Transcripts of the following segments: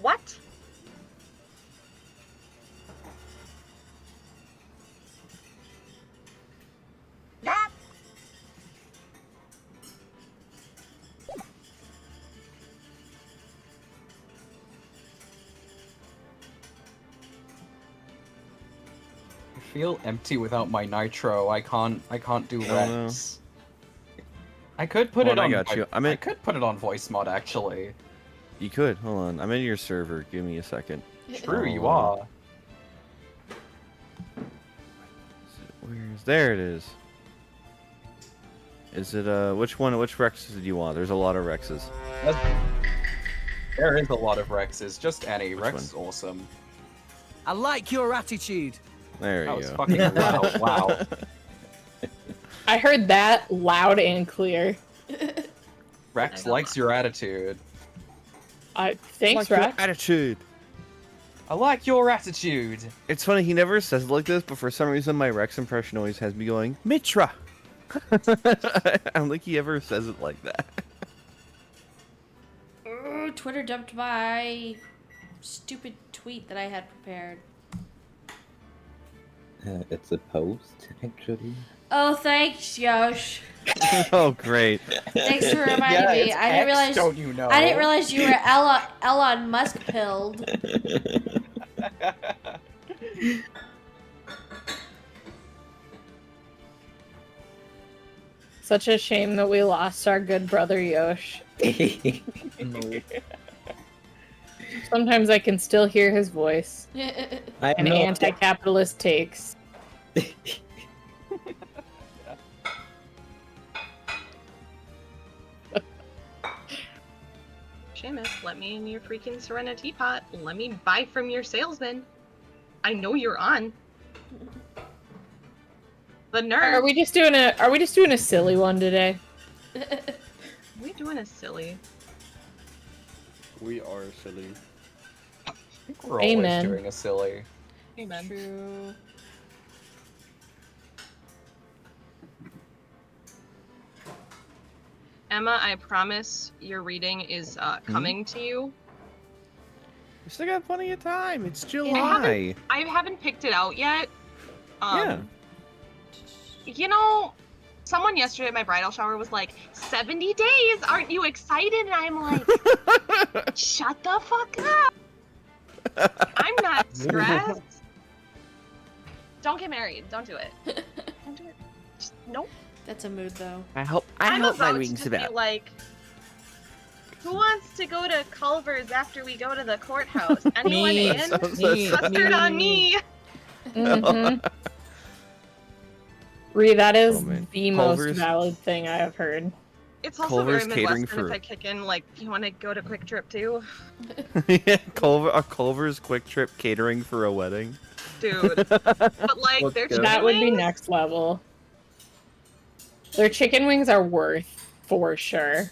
What? I feel empty without my nitro. I can't do Rex. I could put it on. I got you. I could put it on voice mod actually. You could. Hold on. I'm in your server. Give me a second. True, you are. Where's there? It is. Is it which one? Which Rexes do you want? There's a lot of Rexes. There is a lot of Rexes. Just any. Which Rex one? is awesome. I like your attitude. There That you was go. fucking loud. Wow. I heard that loud and clear. Rex likes your attitude. Thanks, Like your Rex. attitude. I like your attitude. It's funny, he never says it like this, but for some reason my Rex impression always has me going, Mitra! I don't think he ever says it like that. Ooh, Twitter dumped my stupid tweet that I had prepared. It's a post, actually. Oh, thanks, Yosh. Oh, great. Thanks for reminding me. It's I didn't X, realize. don't you know? I didn't realize you were Elon Musk pilled. Such a shame that we lost our good brother Yosh. Sometimes I can still hear his voice I and know. anti-capitalist takes. Seamus, let me in your freaking Serenity pot. Let me buy from your salesman. I know you're on. The nerd. Are we just doing a silly one today? We doing a silly. We are silly. I think we're Amen. always doing a silly. Amen. True. Emma, I promise your reading is coming to you. We still got plenty of time. It's July. I haven't picked it out yet. Yeah. You know, someone yesterday at my bridal shower was like, 70 days, aren't you excited? And I'm like, shut the fuck up. I'm not stressed. Don't get married. Don't do it. Don't do it. Just, nope. That's a mood, though. I hope I'm my about wings to be about. like, who wants to go to Culver's after we go to the courthouse? Anyone Me. in? Me. Custard on me. Mm-hmm. Ree, that is Oh, man. the Culver's- most valid thing I have heard. It's also Culver's very catering Midwestern for- if I kick in, like, you want to go to Quick Trip too? Yeah, Culver's Quick Trip catering for a wedding. Dude. But, like, Let's their go. chicken That would be wings- next level. Their chicken wings are worth for sure.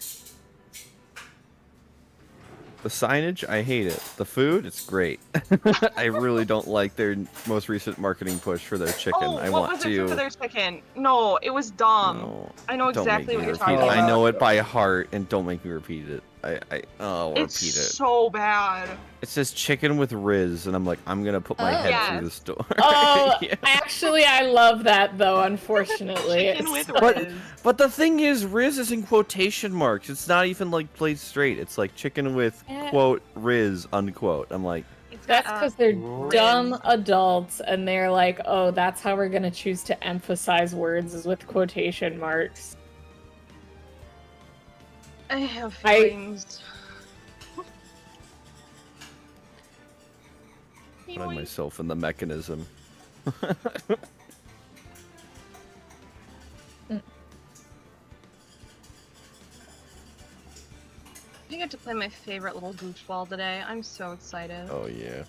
The signage, I hate it. The food, it's great. I really don't like their most recent marketing push for their chicken. Oh, I what want was to. it for their chicken? No, it was dumb. No, I know don't exactly make what me you're repeat talking it. about. I know it by heart, and don't make me repeat it. I'll It's repeat it. so bad. It says chicken with Riz, and I'm like, I'm gonna put my Oh. head Yes. through the store. Oh, Yeah. actually, I love that though. Unfortunately, Chicken with But- Riz. But the thing is, Riz is in quotation marks. It's not even like played straight. It's like chicken with Yeah. quote Riz unquote. I'm like, It's that's got, because they're Riz. dumb adults, and they're like, "Oh, that's how we're gonna choose to emphasize words is with quotation marks." I have I- feelings. putting myself in the mechanism. I get to play my favorite little goofball today. I'm so excited. Oh yeah.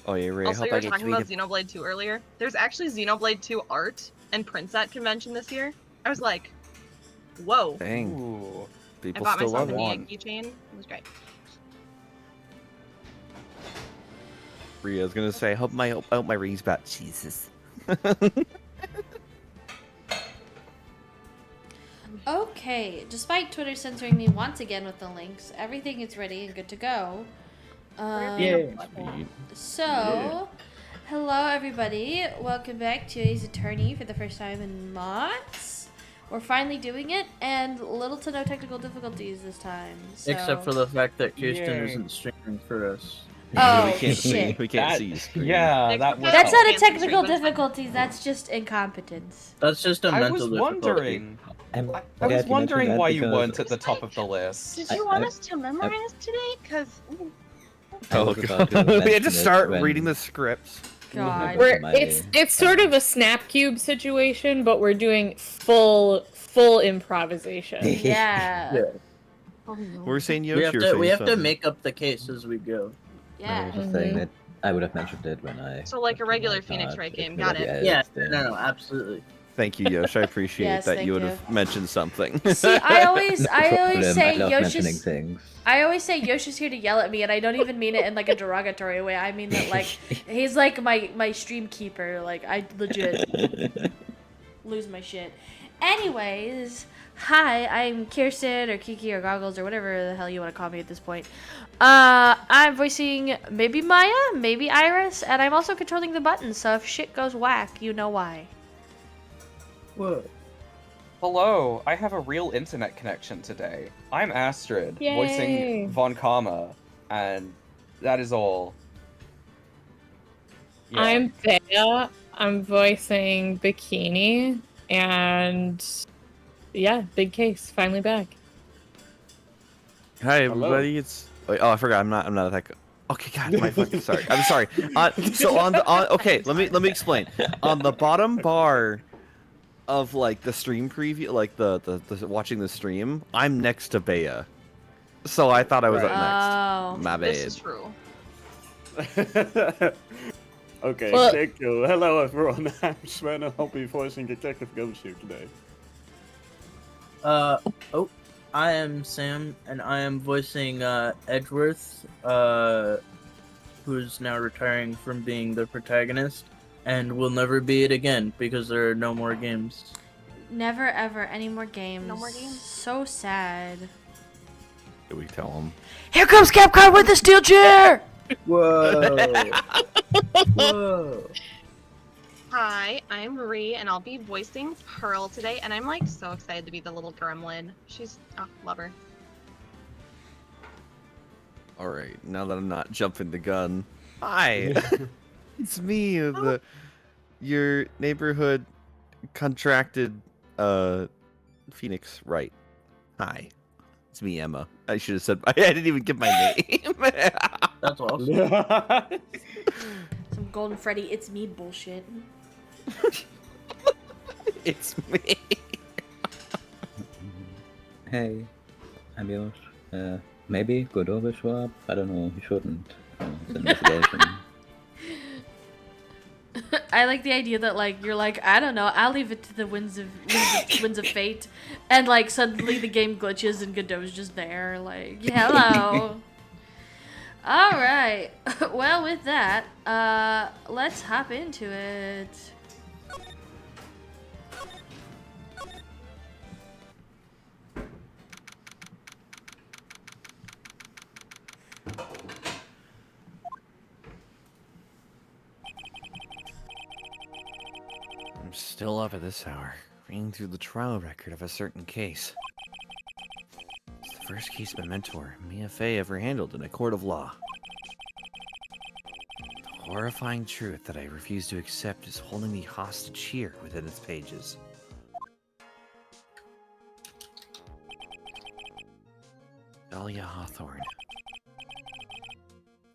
Oh yeah, Ray. I Also, hope you I were get talking to about be Xenoblade 2 earlier. There's actually Xenoblade 2 art and prints at convention this year. I was like, whoa. Dang, Ooh. I people bought still myself love a it. Nia keychain. It was great. Ray, I was gonna say, I hope my rings about Jesus. Okay, despite Twitter censoring me once again with the links, everything is ready and good to go. Sweet. So, hello everybody. Welcome back to Ace Attorney for the first time in months. We're finally doing it, and little to no technical difficulties this time. So... Except for the fact that Kirsten Yay. isn't streaming for us. Oh, we can't shit. see. We can't That- see you screen. Yeah, that was. That's not a Fancy technical stream, but it's fine. difficulties, that's just incompetence. That's just a I mental was difficulty. wondering. I'm I glad was you wondering mentioned why that you because weren't at the top of the list. Did you want us to memorize today? Because I Oh was about god. to We had mention to it start when- reading the scripts. God. It's sort of a snap cube situation, but we're doing full improvisation. Yeah. We're saying Yoshi. We have to make up the case as we go. I Yeah. was just saying that I would have mentioned it when I. So like a looked at regular my Phoenix card, Wright if game, we got had it. the Yeah, edits there. no, absolutely. Thank you, Yosh. I appreciate Yes, that thank you would you. have mentioned something. See, I always No problem, say I love mentioning Yoshi's things. I always say Yoshi's here to yell at me, and I don't even mean it in like a derogatory way. I mean that like he's like my stream keeper. Like I legit lose my shit. Anyways, hi, I'm Kirsten or Kiki or Goggles or whatever the hell you want to call me at this point. I'm voicing maybe Maya, maybe Iris, and I'm also controlling the buttons. So if shit goes whack, you know why. Whoa. Hello, I have a real internet connection today. I'm Astrid, Yay. voicing Von Kama, and that is all. Yeah. I'm Thea. I'm voicing Bikini, and yeah, big case. Finally back. Hi everybody. It's wait, oh I forgot. I'm not that. Okay, God, my fucking sorry. I'm sorry. So okay, let me explain. On the bottom bar of like the stream preview, like the watching the stream, I'm next to Bea. So I thought I was up Oh. next. My This bad. is true. Okay, Well- thank you. Hello everyone, I'm Sven and I'll be voicing Detective Gumshoe today. I am Sam, and I am voicing Edgeworth, who's now retiring from being the protagonist, and will never be it again because there are no more games. Never ever any more games. No more games? So sad. Did we tell him? Here comes Capcom with the steel chair! Whoa! Whoa! Hi, I'm Marie, and I'll be voicing Pearl today, and I'm like so excited to be the little gremlin. She's love her. All right, now that I'm not jumping the gun. Hi, it's me, your neighborhood contracted Phoenix Wright. Hi, it's me, Emma. I should have said I didn't even give my name. That's awesome. Some Golden Freddy, it's me bullshit. It's me. Hey, I'm Josh. Maybe Godot will show up. I don't know. He shouldn't. It's an investigation. I like the idea that like you're like, I don't know, I'll leave it to the winds of fate, and like suddenly the game glitches and Godot's just there, like, hello. All right. Well, with that, let's hop into it. I'm still up at this hour, reading through the trial record of a certain case. It's the first case my mentor, Mia Fey, ever handled in a court of law. The horrifying truth that I refuse to accept is holding me hostage here within its pages. Dahlia Hawthorne.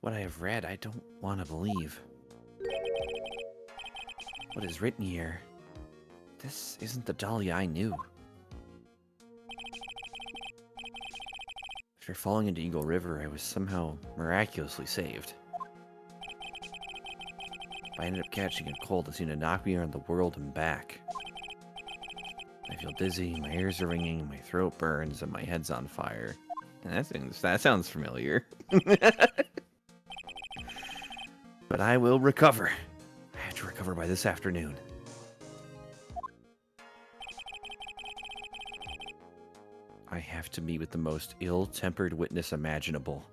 What I have read, I don't want to believe. What is written here? This isn't the Dahlia I knew. After falling into Eagle River, I was somehow miraculously saved. I ended up catching a cold that seemed to knock me around the world and back. I feel dizzy, my ears are ringing, my throat burns, and my head's on fire. And that sounds familiar. But I will recover. I have to recover by this afternoon. to meet with the most ill-tempered witness imaginable.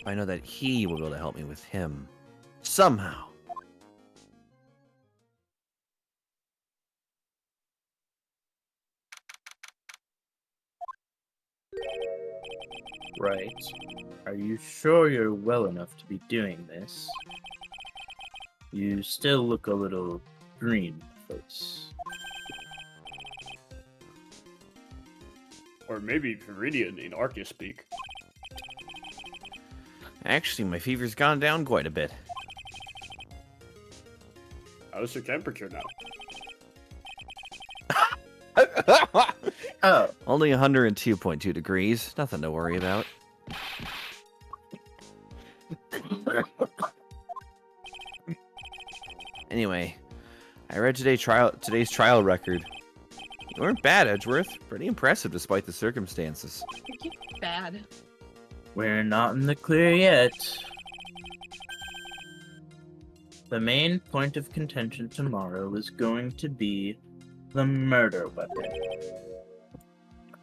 I know that he will be able to help me with him. Somehow. Right. Are you sure you're well enough to be doing this? You still look a little green, face. Or maybe Viridian in Arceus speak. Actually, my fever's gone down quite a bit. How's your temperature now? Oh, Only 102.2 degrees. Nothing to worry about. Anyway, I read today's trial record. You weren't bad, Edgeworth. Pretty impressive despite the circumstances. You're bad. we're not in the clear yet. The main point of contention tomorrow is going to be the murder weapon.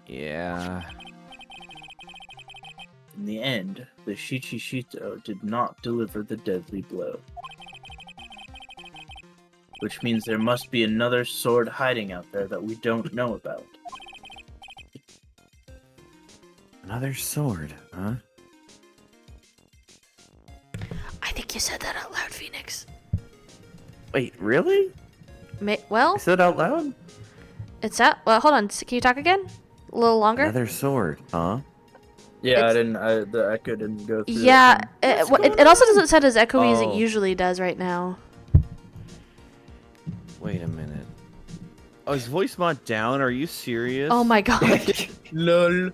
Yeah. In the end, the Shichishito did not deliver the deadly blow. Which means there must be another sword hiding out there that we don't know about. Another sword, huh? I think you said that out loud, Phoenix. Wait, really? Well, I said it out loud? it's out. Well, hold on. Can you talk again? A little longer? Another sword, huh? Yeah, It's- the echo didn't go through. Yeah, it also doesn't sound as echoey as it Oh. usually does right now. Wait a minute. Oh, is voice mod down? Are you serious? Oh my god! LOL.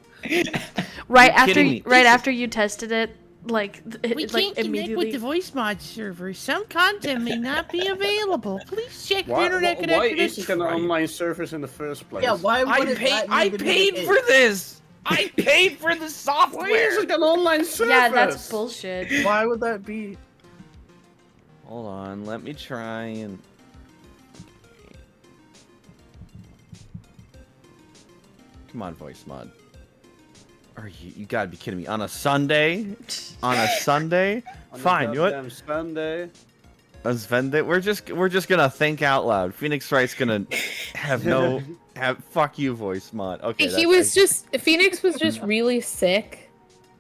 right You're kidding me. after you tested it, like immediately. voice mod server. Some content may not be available. Please check Why is it an online service in the first place? Yeah, why would I paid for this. I paid for the software. Why is it an online service? Yeah, that's bullshit. Why would that be? Hold on, let me try and... Come on, voice mod. Are you gotta be kidding me. On a Sunday? On a Sunday? On a Fine, you know what? goddamn Sunday. On Sunday? We're just gonna think out loud. Phoenix Wright's gonna have fuck you, voice mod. Okay. Phoenix was just really sick.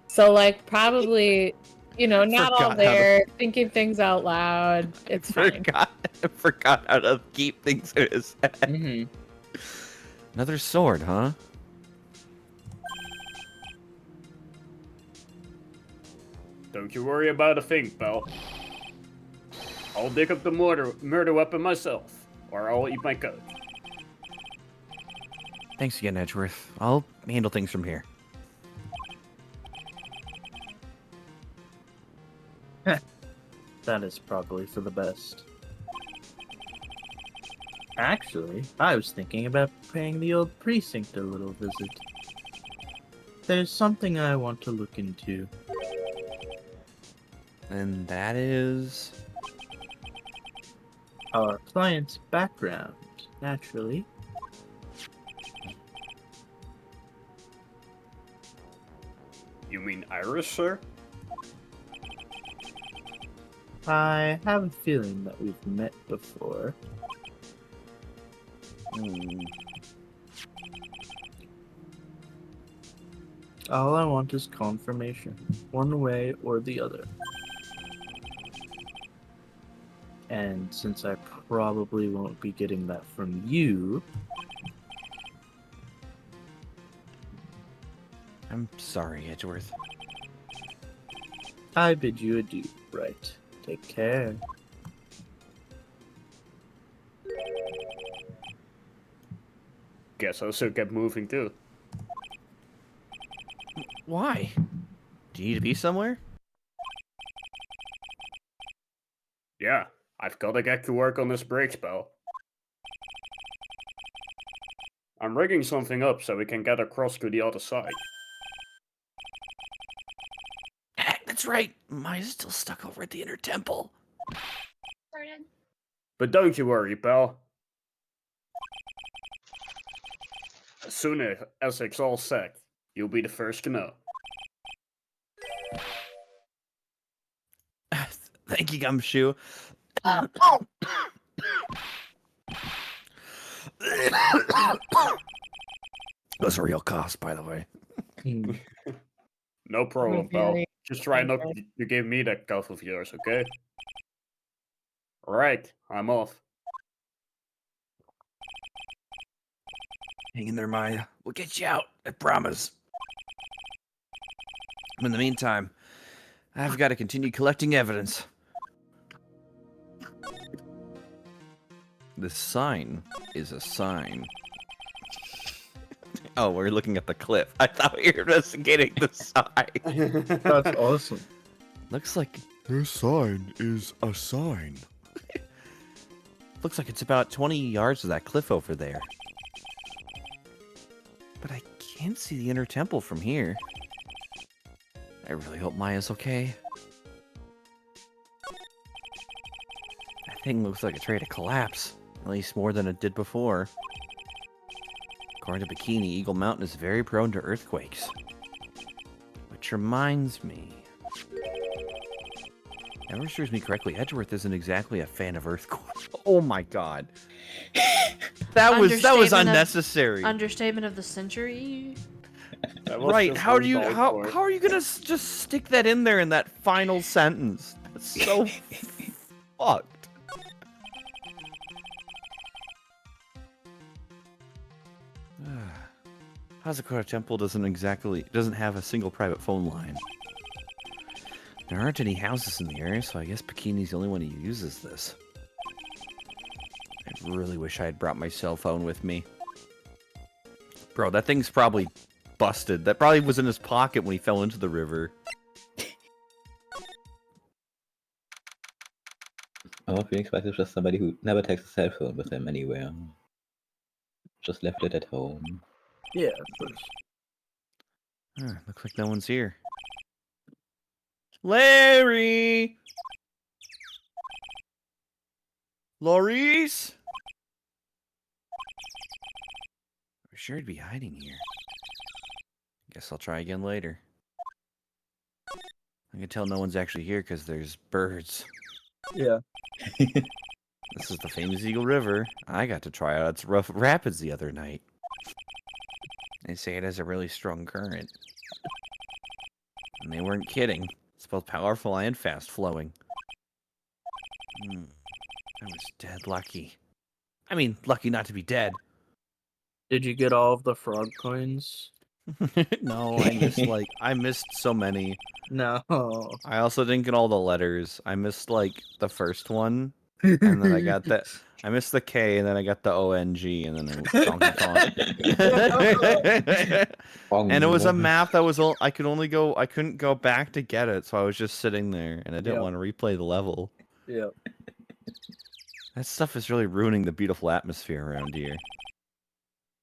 So like probably, not all Forgot there, thinking things out loud. It's fine. Forgot how to keep things in his head. Mm-hmm. Another sword, huh? Don't you worry about a thing, pal. I'll dig up the murder weapon myself, or I'll eat my coat. Thanks again, Edgeworth. I'll handle things from here. That is probably for the best. Actually, I was thinking about paying the old precinct a little visit. There's something I want to look into. And that is... Our client's background, naturally. You mean Iris, sir? I have a feeling that we've met before. All I want is confirmation, one way or the other. And since I probably won't be getting that from you, I'm sorry, Edgeworth. I bid you adieu, right? Take care. Guess I'll still get moving too. Why? Do you need to be somewhere? Yeah, I've gotta get to work on this break spell. I'm rigging something up so we can get across to the other side. That's right. Maya's still stuck over at the inner temple. Started. But don't you worry, pal. soon as it's all set, you'll be the first to know. Thank you, Gumshoe. Those are real costs, by the way. No problem, pal. Very Just try not good. to give me that cough of yours, okay? Alright, I'm off. Hang in there, Maya. We'll get you out. I promise. In the meantime, I've got to continue collecting evidence. This sign is a sign. Oh, we're looking at the cliff. I thought we were investigating the sign. That's awesome. Looks like this sign is a sign. Looks like it's about 20 yards to that cliff over there. But I can't see the inner temple from here. I really hope Maya's okay. That thing looks like it's ready to collapse. At least more than it did before. According to Bikini, Eagle Mountain is very prone to earthquakes. Which reminds me... If memory serves me correctly, Edgeworth isn't exactly a fan of earthquakes. Oh my god. That was unnecessary. Understatement of the century. Right, how are you gonna just stick that in there in that final sentence? That's so fucked. Hazakura Temple doesn't have a single private phone line. There aren't any houses in the area, so I guess Bikini's the only one who uses this. I really wish I had brought my cell phone with me. Bro, that thing's probably busted. That probably was in his pocket when he fell into the river. Or Phoenix Wright is just somebody who never takes a cell phone with him anywhere. Just left it at home. Yeah, of course. Looks like no one's here. Larry! Laurice? We're sure to be hiding here. Guess I'll try again later. I can tell no one's actually here because there's birds. Yeah. This is the famous Eagle River. I got to try out its rough rapids the other night. They say it has a really strong current. And they weren't kidding. It's both powerful and fast-flowing. I was dead lucky. I mean, lucky not to be dead. Did you get all of the frog coins? No, I missed so many. No. I also didn't get all the letters. I missed, the first one. And then I got that. I missed the K, and then I got the ONG, and then it was Donkey Kong. And it was a map that was I couldn't go back to get it, so I was just sitting there, and I didn't want to replay the level. Yeah. That stuff is really ruining the beautiful atmosphere around here.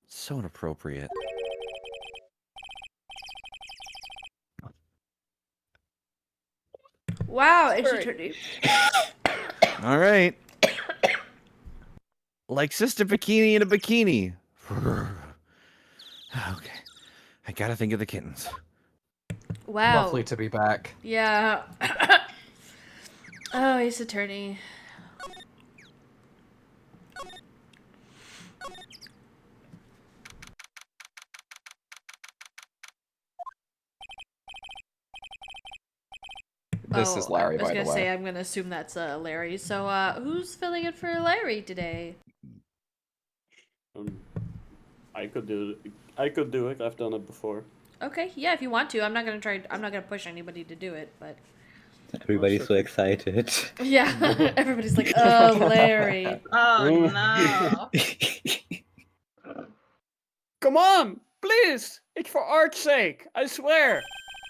It's so inappropriate. Wow, it's your turn. All right. Like Sister Bikini in a bikini. Okay. I gotta think of the kittens. Wow. Lovely to be back. Yeah. Oh, Ace Attorney. This is Larry, by the way. I was gonna say, I'm gonna assume that's Larry. So, who's filling in for Larry today? I could do it. I've done it before. Okay, yeah, if you want to. I'm not gonna push anybody to do it, but Everybody's so excited. yeah, everybody's like, oh, Larry. Oh no. Come on, please! It's for art's sake, I swear!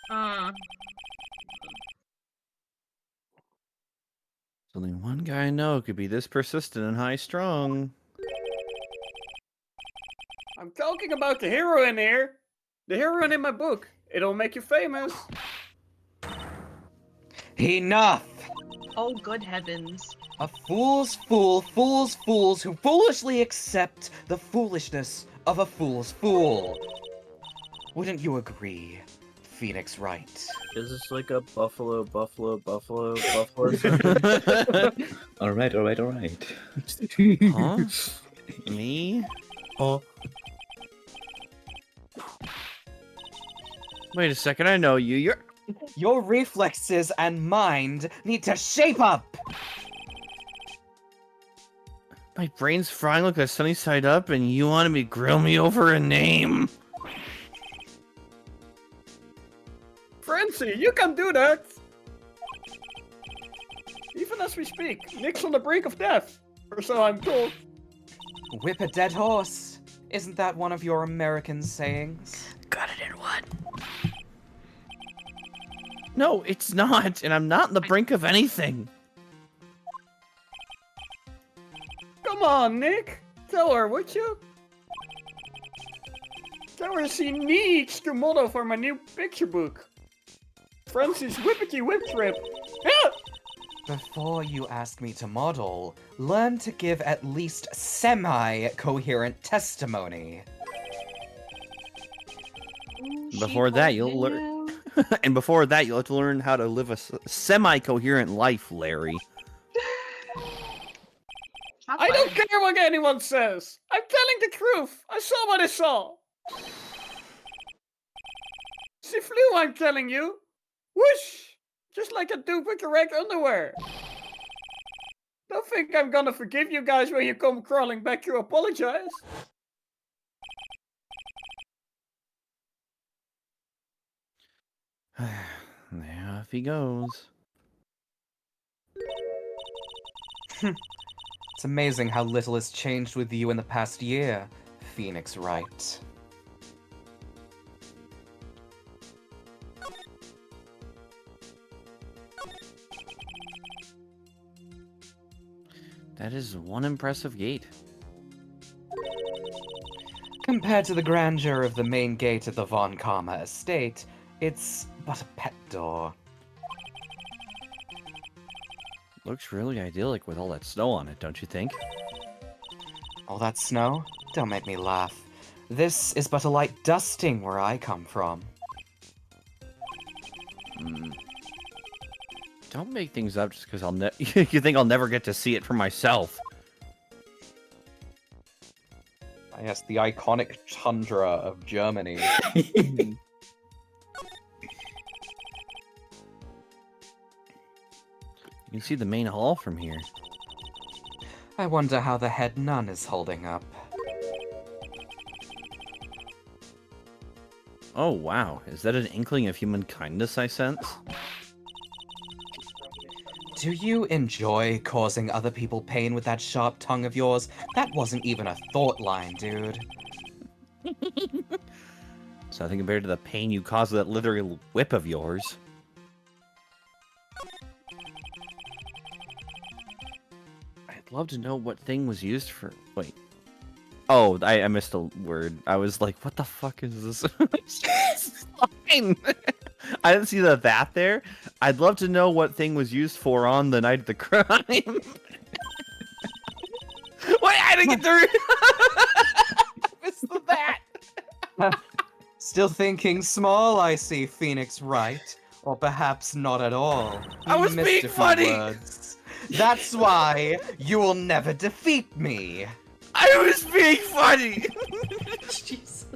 There's only one guy I know who could be this persistent and high-strung. I'm talking about the heroine here. The heroine in my book. It'll make you famous. Enough! Oh, good heavens. A fool's fool, fools who foolishly accept the foolishness of a fool's fool. Wouldn't you agree, Phoenix Wright? Is this like a buffalo buffalo? All right. Huh? Me? Oh, Wait a second, I know you. You're. Your reflexes and mind need to shape up! My brain's frying like a sunny side up, and you wanted me to grill me over a name. Francie, you can do that! Even as we speak, Nick's on the brink of death. Or so I'm told. Whip a dead horse. Isn't that one of your American sayings? Got it in one. No, it's not, and I'm not on the brink of anything. Come on, Nick! Tell her, would you? Tell her she needs to model for my new picture book. Francie's Whippity Whip Trip. Yeah! Before you ask me to model, learn to give at least semi-coherent testimony. Before that, you'll learn. And before that, you'll have to learn how to live a semi-coherent life, Larry. I don't care what anyone says. I'm telling the truth. I saw what I saw. She flew, I'm telling you. Whoosh! Just like a dude with correct underwear. Don't think I'm gonna forgive you guys when you come crawling back to apologize. There off he goes. It's amazing how little has changed with you in the past year, Phoenix Wright. That is one impressive gate. Compared to the grandeur of the main gate at the Von Karma estate, it's but a pet door. Looks really idyllic with all that snow on it, don't you think? All that snow? Don't make me laugh. This is but a light dusting where I come from. Don't make things up just because you think I'll never get to see it for myself. Yes, the iconic tundra of Germany. You can see the main hall from here. I wonder how the head nun is holding up. Oh wow, is that an inkling of human kindness I sense? Do you enjoy causing other people pain with that sharp tongue of yours? That wasn't even a thought line, dude. So I think compared to the pain you cause with that literal whip of yours. I'd love to know what thing was used for... Wait. Oh, I missed a word. I was like, what the fuck is this? It's fine. I didn't see that there. I'd love to know what thing was used for on the night of the crime. Wait, I didn't get through. I missed the that. Still thinking small, I see, Phoenix Wright. Or perhaps not at all. I was missed being a few funny. words. That's why you will never defeat me. I was being funny. Jesus.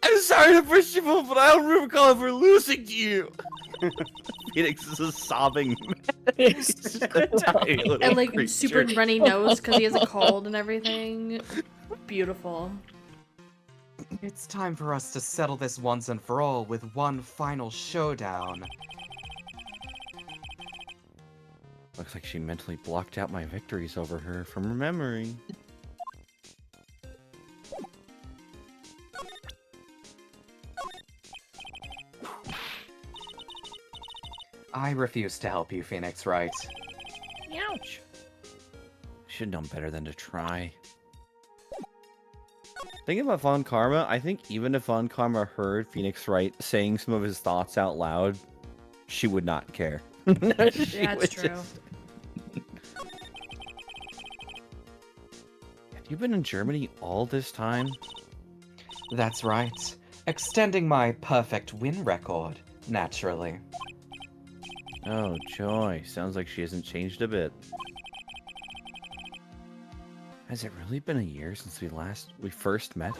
I'm sorry to push you, but I don't recall ever losing to you. Phoenix is sobbing. And like super runny nose because he has a cold and everything. Beautiful. It's time for us to settle this once and for all with one final showdown. Looks like she mentally blocked out my victories over her from her memory. I refuse to help you, Phoenix Wright. Ouch. Should have known better than to try. Thinking about Von Karma, I think even if Von Karma heard Phoenix Wright saying some of his thoughts out loud, she would not care. Yeah, that's true. Have You've been in Germany all this time? That's right. Extending my perfect win record, naturally. Oh, joy. Sounds like she hasn't changed a bit. Has it really been a year since we first met?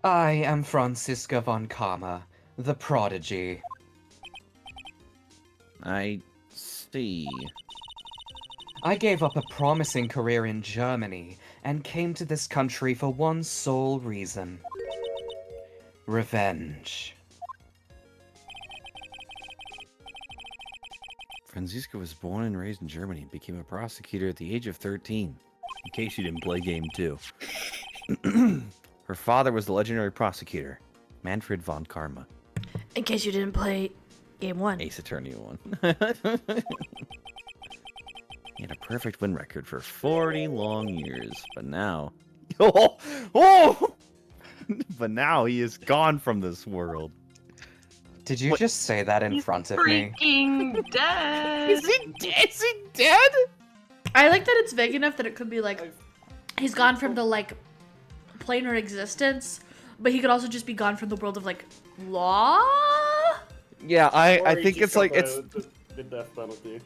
I am Franziska von Karma, the prodigy. I see. I gave up a promising career in Germany and came to this country for one sole reason. Revenge. Franziska was born and raised in Germany and became a prosecutor at the age of 13. In case you didn't play game 2. Her father was the legendary prosecutor, Manfred von Karma. In case you didn't play game 1. Ace Attorney 1. He had a perfect win record for 40 long years, but now... Oh! But now he is gone from this world. Did you just say that in front of me? Freaking dead. Is he dead? I like that it's vague enough that it could be like he's gone from the like planar existence, but he could also just be gone from the world of like law. Yeah, I Or he think just it's like, got it's... the death penalty.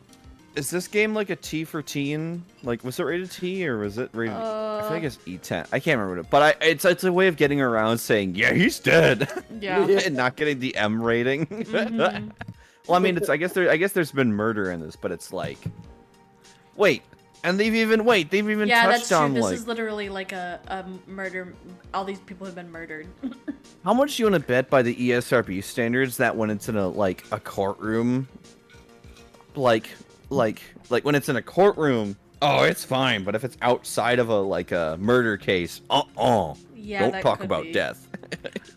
Is this game like a T for teen? Like, was it rated T or was it rated? I feel like it's E10. I can't remember it, but it's a way of getting around saying, yeah, he's dead. Yeah. And not getting the M rating. Mhm. Well, I mean, I guess there's been murder in this, but it's like, wait, and they've even Yeah, touched that's true. on This like, is literally like a murder. All these people have been murdered. how much do you want to bet by the ESRB standards that when it's in a courtroom, like when it's in a courtroom, oh, it's fine. But if it's outside of a murder case, Yeah, don't that talk could about be. death.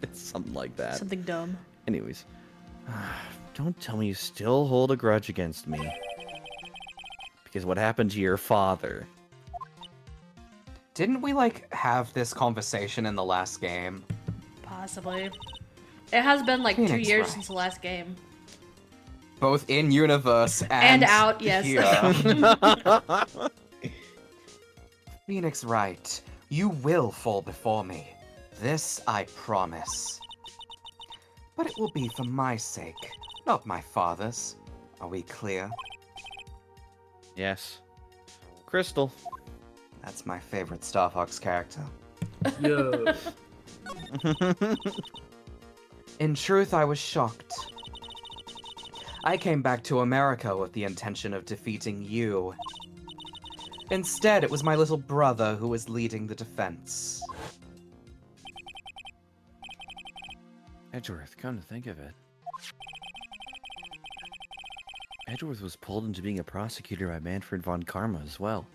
It's something like that. Something dumb. Anyways, don't tell me you still hold a grudge against me. Because what happened to your father? Didn't we, have this conversation in the last game? Possibly. It has been like 2 Phoenix, years right. since the last game. Both in universe And out, yes. here. Phoenix Wright, you will fall before me. This I promise. But it will be for my sake, not my father's. Are we clear? Yes. Crystal. That's my favorite Star Fox character. Yo. In truth, I was shocked. I came back to America with the intention of defeating you. Instead, it was my little brother who was leading the defense. Edgeworth, come to think of it. Edgeworth was pulled into being a prosecutor by Manfred von Karma as well.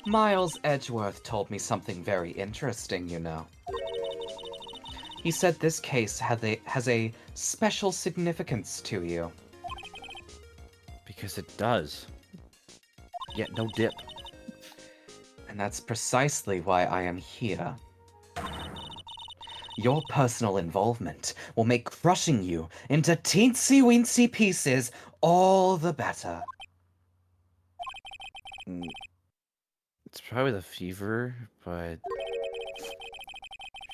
Miles Edgeworth told me something very interesting, you know. He said this case has a special significance to you. Because it does. Yet no dip. And that's precisely why I am here. Your personal involvement will make crushing you into teensy-weensy pieces all the better. It's probably the fever, but...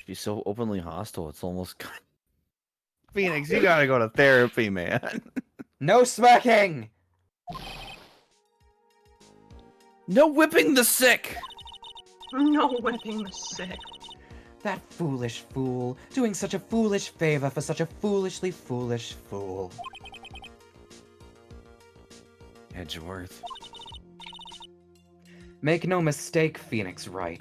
she's so openly hostile, it's almost... Phoenix, you gotta go to therapy, man. No smacking! No whipping the sick! No whipping the sick. That foolish fool, doing such a foolish favor for such a foolishly foolish fool. Edgeworth. Make no mistake, Phoenix Wright.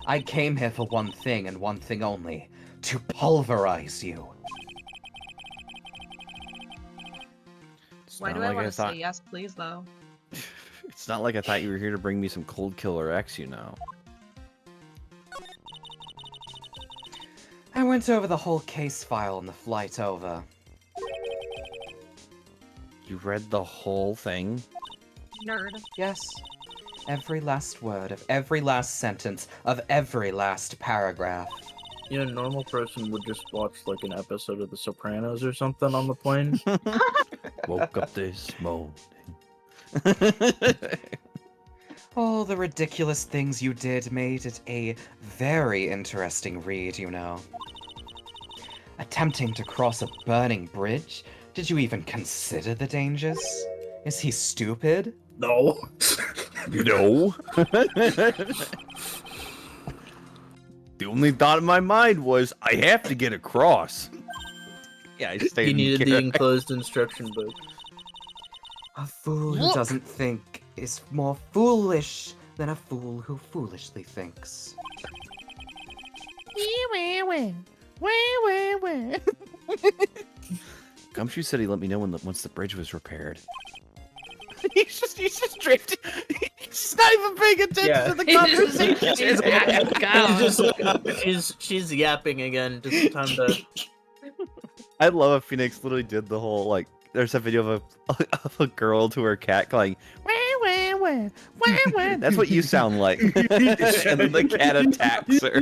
I came here for one thing and one thing only, to pulverize you. Why do I want to say yes, please, though? It's not like I thought you were here to bring me some Cold Killer X, you know. I went over the whole case file on the flight over. You read the whole thing? Nerd. Yes. Every last word of every last sentence of every last paragraph. You know, a normal person would just watch like an episode of The Sopranos or something on the plane. Woke up this morning. All the ridiculous things you did made it a very interesting read, you know. Attempting to cross a burning bridge? Did you even consider the dangers? Is he stupid? No. No. The only thought in my mind was, I have to get across. Yeah, I stayed He in needed the character. enclosed instruction book. A fool who doesn't think is more foolish than a fool who foolishly thinks. Gumshoe said he let me know once the bridge was repaired. He's just drifting. He's not even paying attention to the conversation. He's gone. He's just she's yapping again. Just time to. I love if Phoenix literally did the whole, like, there's a video of a girl to her cat going, wah, wah, wah, wah, wah. That's what you sound like. And then the cat attacks her.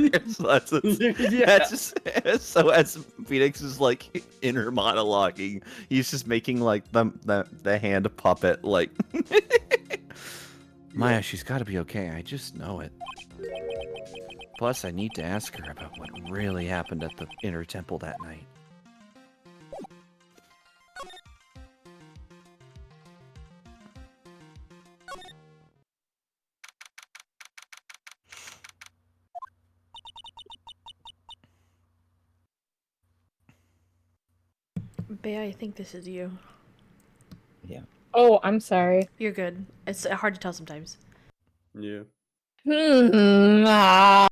That's just, so as Phoenix is like inner monologuing, he's just making like the hand puppet like Maya, she's gotta be okay. I just know it. Plus I need to ask her about what really happened at the inner temple that night. Bea, I think this is you. Yeah. Oh, I'm sorry. You're good. It's hard to tell sometimes. Yeah. Oh,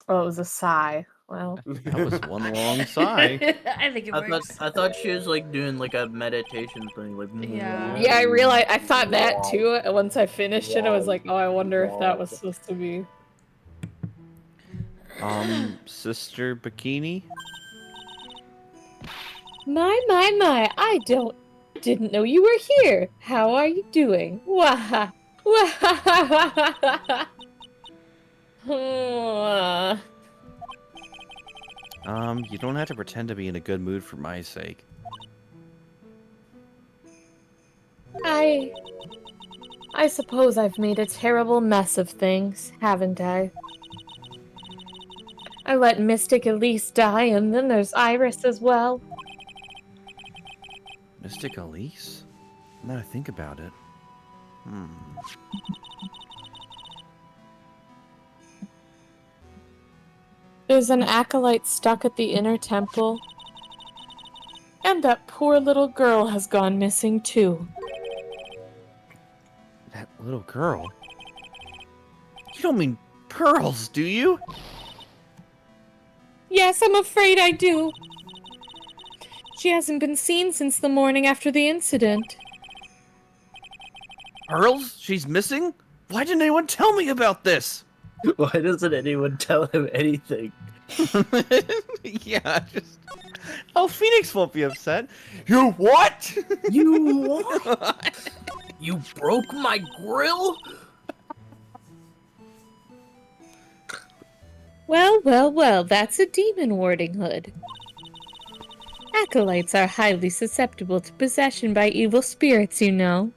it was a sigh. Well, That was one long sigh. I think it works. I thought she was like doing like a meditation thing, like Yeah. yeah, I realized I thought that too. And once I finished it, I was like, oh, I wonder if that was supposed to be. Sister Bikini? My, I didn't know you were here. How are you doing? Wah, wah. You don't have to pretend to be in a good mood for my sake. I suppose I've made a terrible mess of things, haven't I? I let Mystic Elise die, and then there's Iris as well. Mystic Elise? Now that I think about it. There's an acolyte stuck at the inner temple. And that poor little girl has gone missing too. That little girl? You don't mean Pearls, do you? Yes, I'm afraid I do. She hasn't been seen since the morning after the incident. Pearls? She's missing? Why didn't anyone tell me about this? Why doesn't anyone tell him anything? Yeah, just... Oh, Phoenix won't be upset. You what? You what? You broke my grill? Well, that's a demon warding hood. Acolytes are highly susceptible to possession by evil spirits, you know.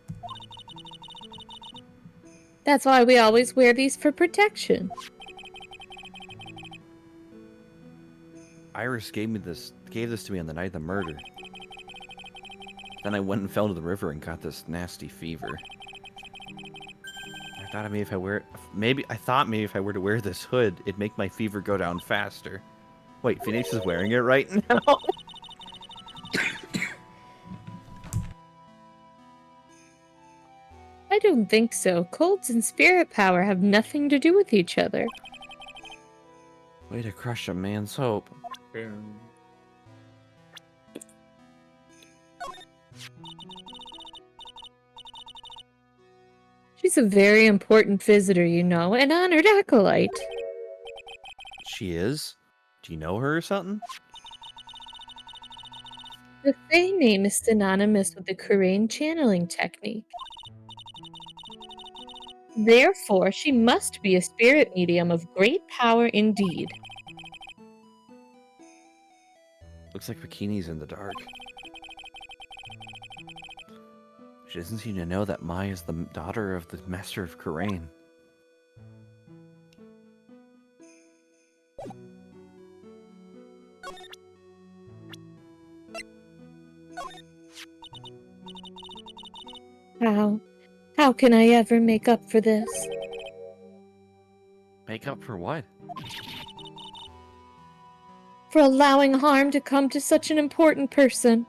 That's why we always wear these for protection. Iris gave this to me on the night of the murder. Then I went and fell to the river and got this nasty fever. I thought maybe if I wear if I were to wear this hood, it'd make my fever go down faster. Wait, Phoenix is wearing it right now? I don't think so. Colds and spirit power have nothing to do with each other. Way to crush a man's hope. She's a very important visitor, you know, an honored acolyte. She is? Do you know her or something? The Fae name is synonymous with the Kurain channeling technique. Therefore, she must be a spirit medium of great power indeed. Looks like Bikini's in the dark. She doesn't seem to know that Mai is the daughter of the Master of Karain. How can I ever make up for this? Make up for what? For allowing harm to come to such an important person.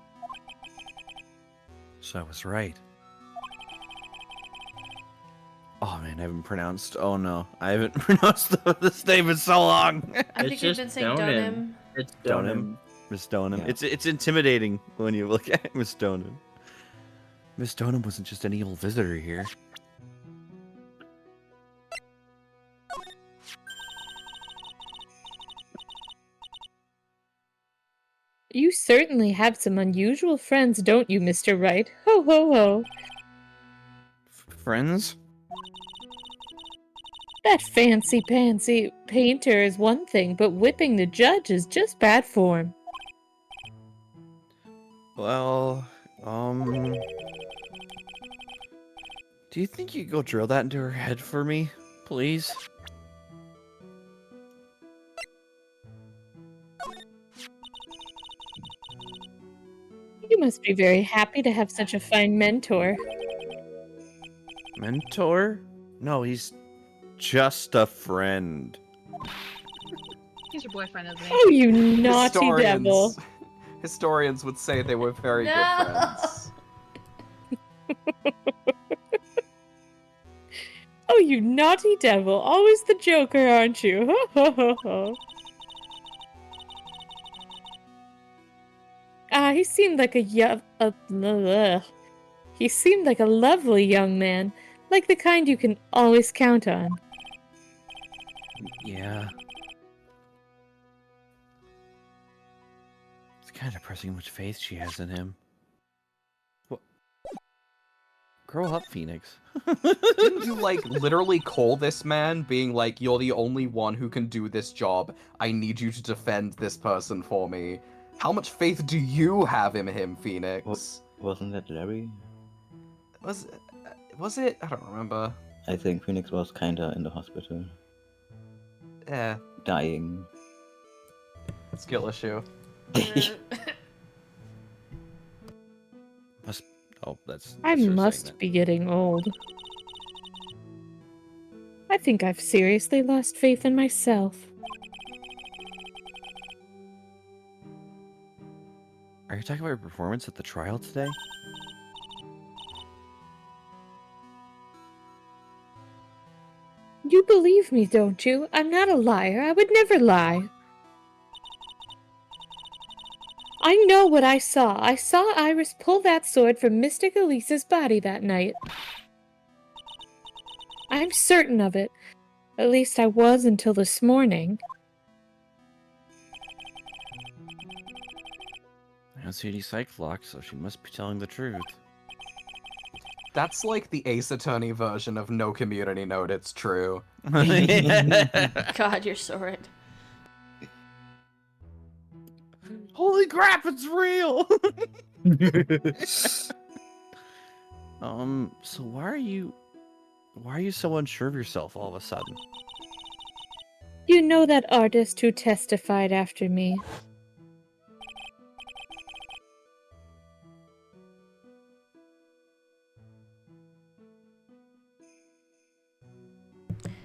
So I was right. Oh man, I haven't pronounced. Oh no, I haven't pronounced this name in so long. I think you've been saying Donim. It's Donim. Miss Donim. Yeah. It's intimidating when you look at Miss Donim. Miss Donim wasn't just any old visitor here. You certainly have some unusual friends, don't you, Mr. Wright? Ho ho ho. Friends? That fancy-pansy painter is one thing, but whipping the judge is just bad form. Well, do you think you could go drill that into her head for me, please? You must be very happy to have such a fine mentor. Mentor? No, he's just a friend. He's your boyfriend, isn't he? Oh, you naughty devil. Historians would say they were very No. good friends. Oh, you naughty devil. Always the joker, aren't you? Ho ho ho ho. He seemed like he seemed like a lovely young man, like the kind you can always count on. Yeah. It's kind of depressing how much faith she has in him. What? Grow up, Phoenix. Didn't you, like, literally call this man, being like, you're the only one who can do this job. I need you to defend this person for me. How much faith do you have in him, Phoenix? Wasn't that Larry? Was it? I don't remember. I think Phoenix was kinda in the hospital. Yeah, Dying. skill issue. Must. Oh, that's. I her saying must that. be getting old. I think I've seriously lost faith in myself. Are you talking about your performance at the trial today? You believe me, don't you? I'm not a liar. I would never lie. I know what I saw. I saw Iris pull that sword from Mystic Elise's body that night. I'm certain of it. At least I was until this morning. I don't see any psych locks, so she must be telling the truth. That's like the Ace Attorney version of no community note, it's true. God, you're so right. Holy crap, it's real! So why are you so unsure of yourself all of a sudden? You know that artist who testified after me?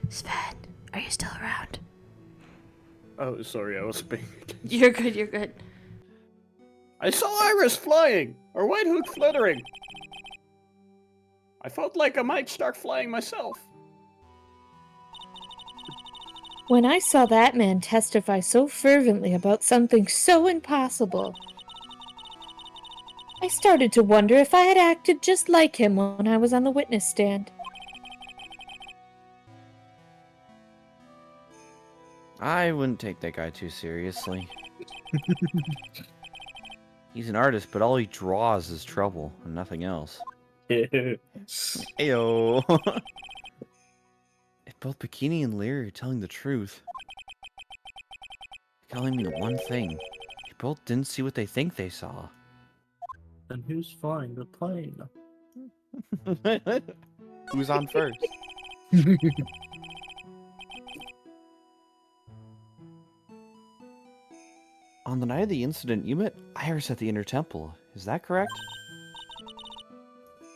Sven, are you still around? Oh, sorry, I was being. You're good, you're good. I saw Iris flying, or White Hook fluttering. I felt like I might start flying myself. When I saw that man testify so fervently about something so impossible, I started to wonder if I had acted just like him when I was on the witness stand. I wouldn't take that guy too seriously. He's an artist, but all he draws is trouble and nothing else. Ayo. If both Bikini and Leary are telling the truth, it can only mean one thing. They both didn't see what they think they saw. Then who's flying the plane? Who's on first? On the night of the incident, you met Iris at the Inner Temple. Is that correct?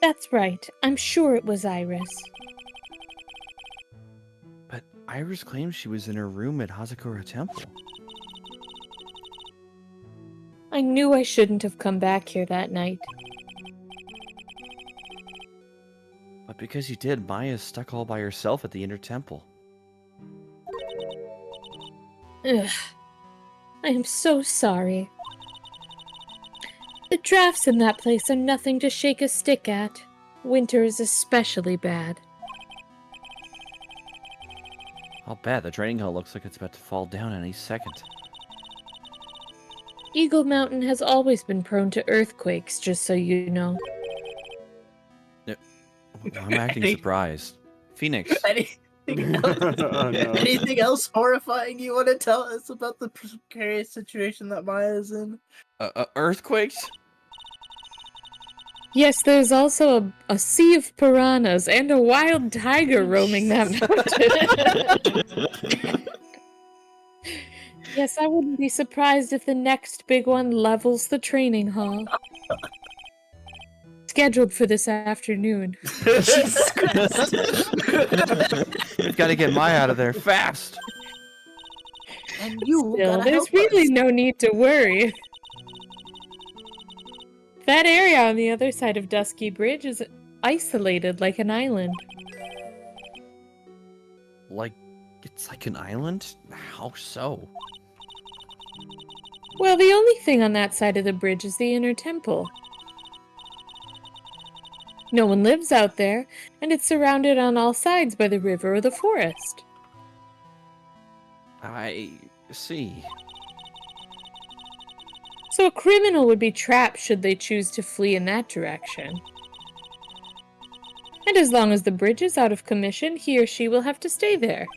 That's right. I'm sure it was Iris. But Iris claims she was in her room at Hazakura Temple. I knew I shouldn't have come back here that night. But because you did, Maya's stuck all by herself at the Inner Temple. Ugh. I am so sorry. The drafts in that place are nothing to shake a stick at. Winter is especially bad. I'll bet the training hall looks like it's about to fall down any second. Eagle Mountain has always been prone to earthquakes, just so you know. I'm acting surprised. Phoenix. Anything else, Oh, no. anything else horrifying you want to tell us about the precarious situation that Maya is in? Earthquakes? Yes, there's also a sea of piranhas and a wild tiger roaming that mountain. Yes, I wouldn't be surprised if the next big one levels the training hall. Scheduled for this afternoon. Jesus Christ. We've got to get Maya out of there fast. And you Still, gotta there's help really us. no need to worry. That area on the other side of Dusky Bridge is isolated like an island. Like, it's like an island? How so? Well, the only thing on that side of the bridge is the inner temple. No one lives out there, and it's surrounded on all sides by the river or the forest. I see. So a criminal would be trapped should they choose to flee in that direction. And as long as the bridge is out of commission, he or she will have to stay there.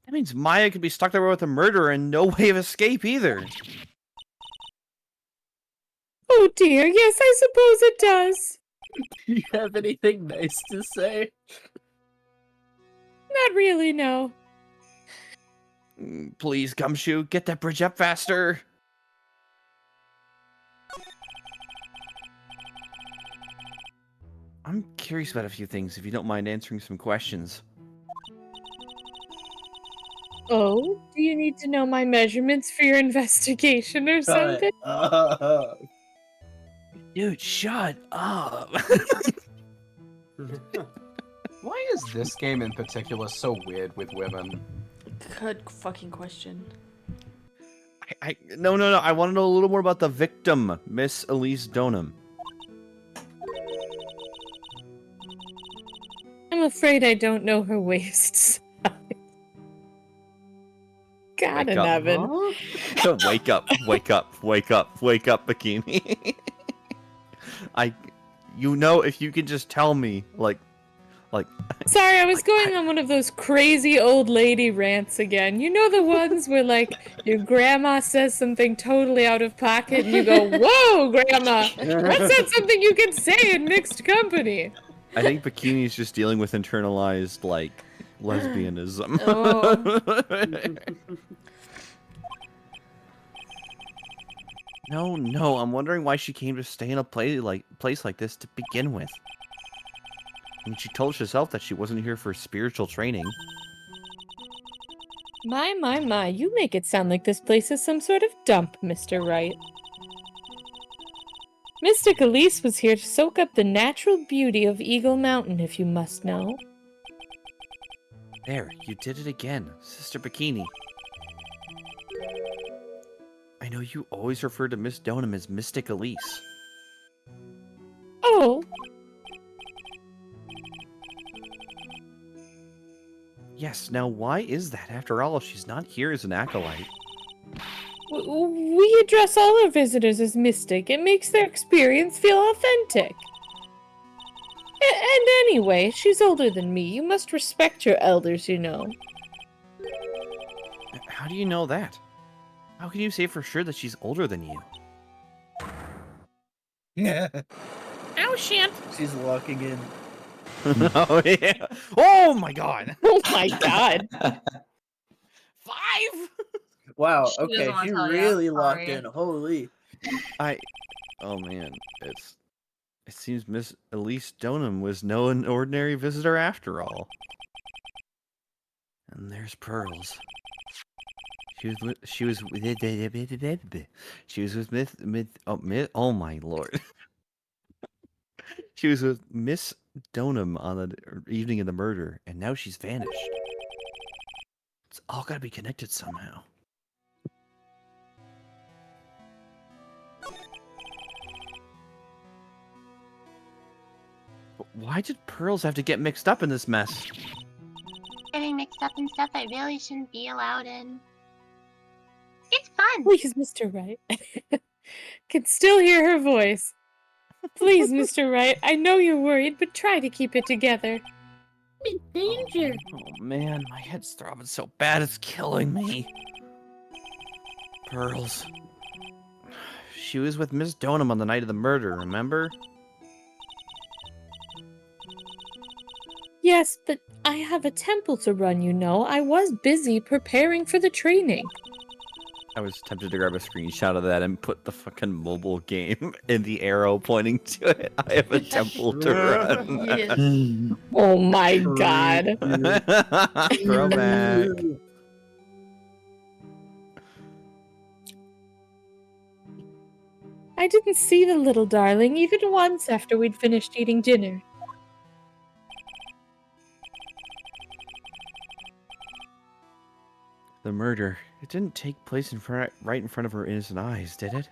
That means Maya could be stuck there with a murderer and no way of escape either. Oh dear, yes, I suppose it does. Do you have anything nice to say? Not really, no. Please, Gumshoe, get that bridge up faster. I'm curious about a few things, if you don't mind answering some questions. Oh, do you need to know my measurements for your investigation or something? Dude, shut up. Why is this game in particular so weird with women? Good fucking question. No. I want to know a little more about the victim, Miss Elise Donham. I'm afraid I don't know her waist size. God in heaven. Wake up, bikini. If you could just tell me, like. Sorry, I was going on one of those crazy old lady rants again. You know the ones where, like, your grandma says something totally out of pocket and you go, whoa, grandma, that's not something you can say in mixed company. I think Bikini's just dealing with internalized, like, lesbianism. No, I'm wondering why she came to stay in a place like this to begin with. I mean, she told us herself that she wasn't here for spiritual training. My, you make it sound like this place is some sort of dump, Mr. Wright. Mystic Elise was here to soak up the natural beauty of Eagle Mountain, if you must know. There, you did it again, Sister Bikini. I know you always refer to Miss Donham as Mystic Elise. Oh. Yes, now why is that? After all, she's not here as an acolyte. We address all our visitors as Mystic. It makes their experience feel authentic. And anyway, she's older than me. You must respect your elders, you know. How do you know that? How can you say for sure that she's older than you? Yeah. Oh shit! She's walking in. Oh yeah. Oh my god. Oh my god. 5. Wow. She doesn't Okay, wanna she tell ya, really locked sorry. in. Holy. Oh man, it seems Miss Elise Donham was no ordinary visitor after all. And there's Pearls. She was with oh my lord. She was with Miss Donham on the evening of the murder, and now she's vanished. It's all gotta be connected somehow. Why did Pearls have to get mixed up in this mess? Getting mixed up in stuff I really shouldn't be allowed in. It's fun. Please, Mr. Wright. Can still hear her voice. Please, Mr. Wright, I know you're worried, but try to keep it together. In danger. Oh man, my head's throbbing so bad it's killing me. Pearls. She was with Miss Donham on the night of the murder, remember? Yes, but I have a temple to run, you know. I was busy preparing for the training. I was tempted to grab a screenshot of that and put the fucking mobile game in the arrow pointing to it. I have a temple to run. Yes. Oh my god. Throwback. I didn't see the little darling even once after we'd finished eating dinner. The murder. It didn't take place right in front of her innocent eyes, did it?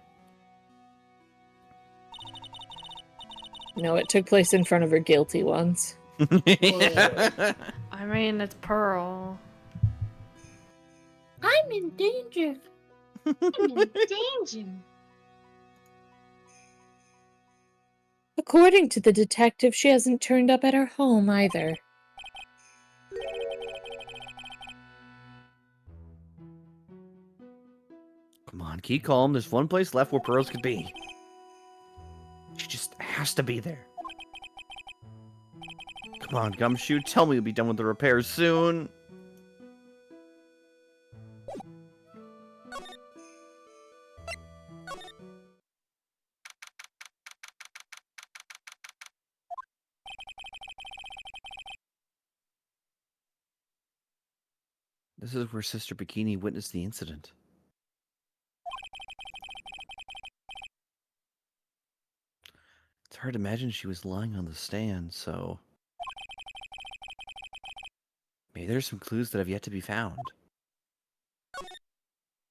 No, it took place in front of her guilty ones. I mean, it's Pearl. I'm in danger. I'm in danger. According to the detective, she hasn't turned up at her home either. Come on, keep calm. There's one place left where Pearls could be. She just has to be there. Come on, Gumshoe. Tell me you'll be done with the repairs soon. This is where Sister Bikini witnessed the incident. It's hard to imagine she was lying on the stand, so... Maybe there's some clues that have yet to be found.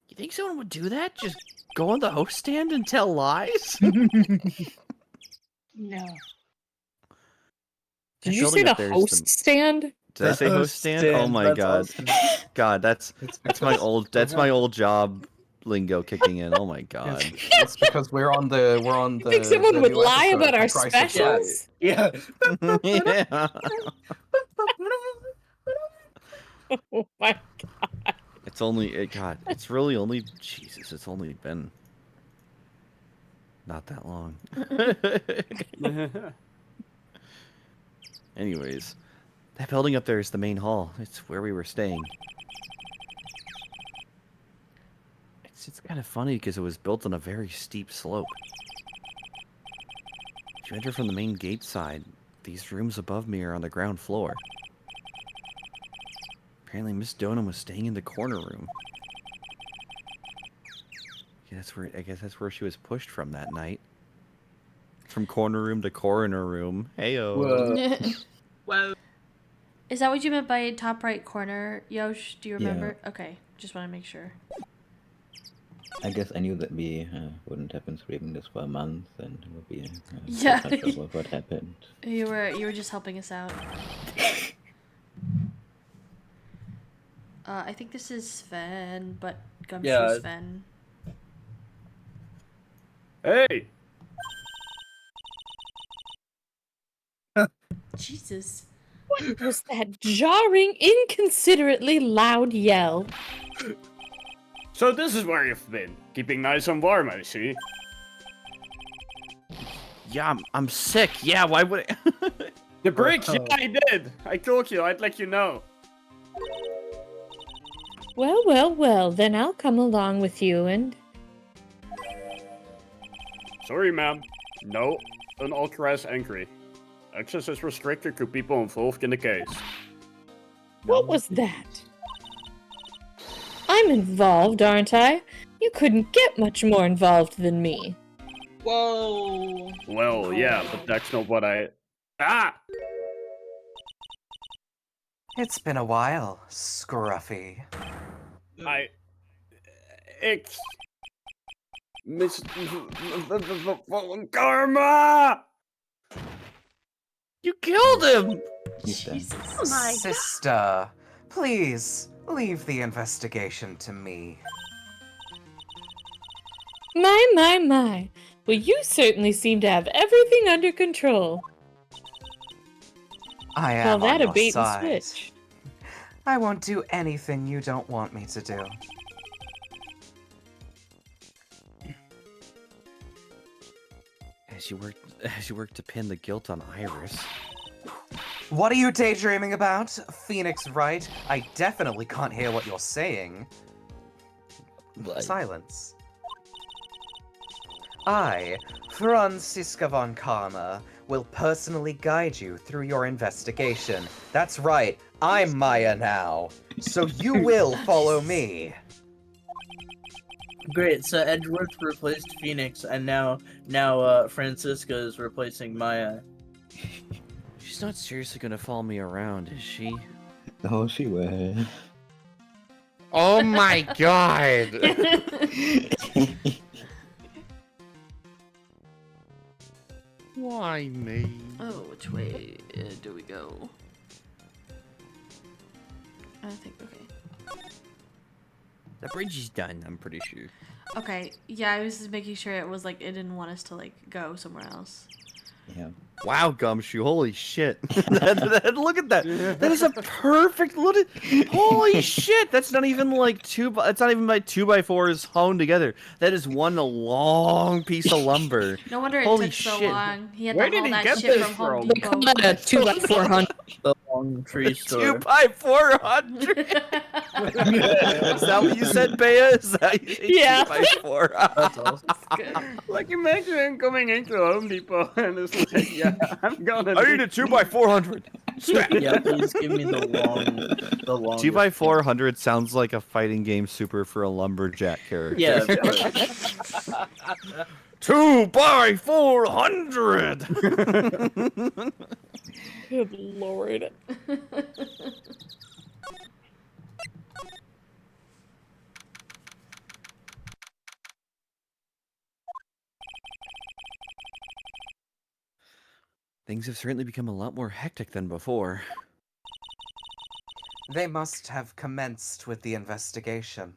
You think someone would do that? Just go on the host stand and tell lies? No. Did you say the host stand? Did I say host stand? Oh my god. Awesome. God, that's my old job lingo kicking in. Oh my god. It's because we're on the You think someone would new lie episode about our of Crisis Live. specials? Yeah. Yeah. Oh my It's only God, it's really only Jesus, it's only been not that long. Anyways, that building up there is the main hall. It's where we were staying. It's kind of funny because it was built on a very steep slope. If you enter from the main gate side, these rooms above me are on the ground floor. Apparently Miss Donham was staying in the corner room. Yeah, I guess that's where she was pushed from that night. From corner room to coroner room. Heyo. Whoa. Is that what you meant by top right corner, Yosh? Do you remember? Okay, just want to make sure. I guess I knew that we wouldn't have been streaming this for a month, and it would be Yeah. not sure what happened. You were just helping us out. I think this is Sven, but Gumshoe Yeah. Sven. Hey! Jesus. What was that jarring, inconsiderately loud yell? So this is where you've been. Keeping nice and warm, I see. Yeah, I'm sick. Yeah, why would I? The bridge, yeah, I did. I told you, I'd let you know. Well, well, well, then I'll come along with you and... Sorry, ma'am. No, unauthorized entry. Access is restricted to people involved in the case. What was that? I'm involved, aren't I? You couldn't get much more involved than me. Whoa. Well, yeah, but that's not what I... Ah! It's been a while, Scruffy. It's... Miss... Karma! You killed him! He's dead. Oh my Sister, please leave the investigation to me. My. Well, you certainly seem to have everything under control. I am Call that on a your bait and side. switch. I won't do anything you don't want me to do. As you work to pin the guilt on Iris. What are you daydreaming about? Phoenix, right? I definitely can't hear what you're saying. Silence. I, Franziska von Karma, will personally guide you through your investigation. That's right, I'm Maya now. So you will follow me. Great, so Edgeworth replaced Phoenix, and now Franziska is replacing Maya. She's not seriously gonna follow me around, is she? Oh, she will. Oh my god! Why me? Oh, which way do we go? I think, okay. The bridge is done, I'm pretty sure. Okay, yeah, I was just making sure it was like, it didn't want us to like go somewhere else. Yeah. Wow, Gumshoe, holy shit. Look at that. That is a perfect look at holy shit. That's not even like it's not even like 2x4s honed together. That is one long piece of lumber. No wonder it Holy took so shit. long. He had Where to did haul he that get shit this from Home from? They come Depot. at a 2x400. The long tree store. 2x400. Is that what you said, Bea? Is that you said Yeah. 2x4? That's awesome. Like, imagine him coming into Home Depot and it's like, yeah, I'm gonna... I need a 2x400. Yeah, please give me the long... 2x400 sounds like a fighting game super for a lumberjack character. Yeah, of course. 2x400. Good lord. Things have certainly become a lot more hectic than before. They must have commenced with the investigation.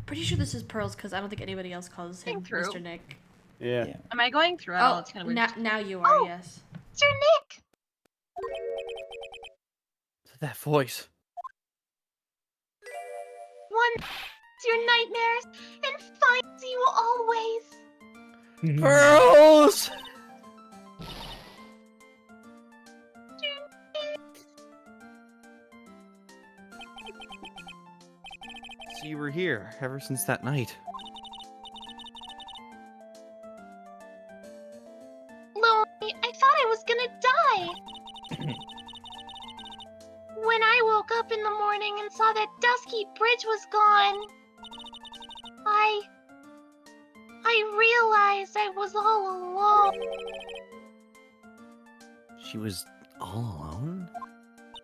Pretty sure this is Pearls because I don't think anybody else calls him Think through. Mr. Nick. Yeah. Yeah. Am I going through? I don't know, Oh, it's kind of weird. now you are, Oh. yes. Mr. Nick! That voice. One your nightmares and finds you always. Pearls! So you were here ever since that night. Lonely, I thought I was gonna die. When I woke up in the morning and saw that Dusky Bridge was gone, I realized I was all alone. She was all alone?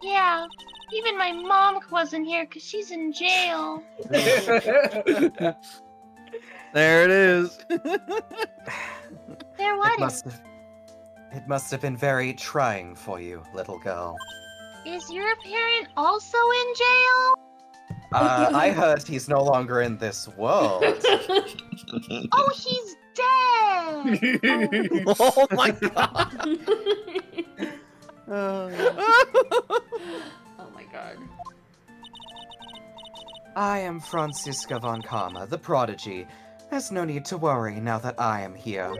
Yeah, even my mom wasn't here because she's in jail. There it is. There was. It must have been very trying for you, little girl. Is your parent also in jail? I heard he's no longer in this world. Oh, he's dead! Oh my god. Oh my god. I am Franziska von Karma, the prodigy. There's no need to worry now that I am here.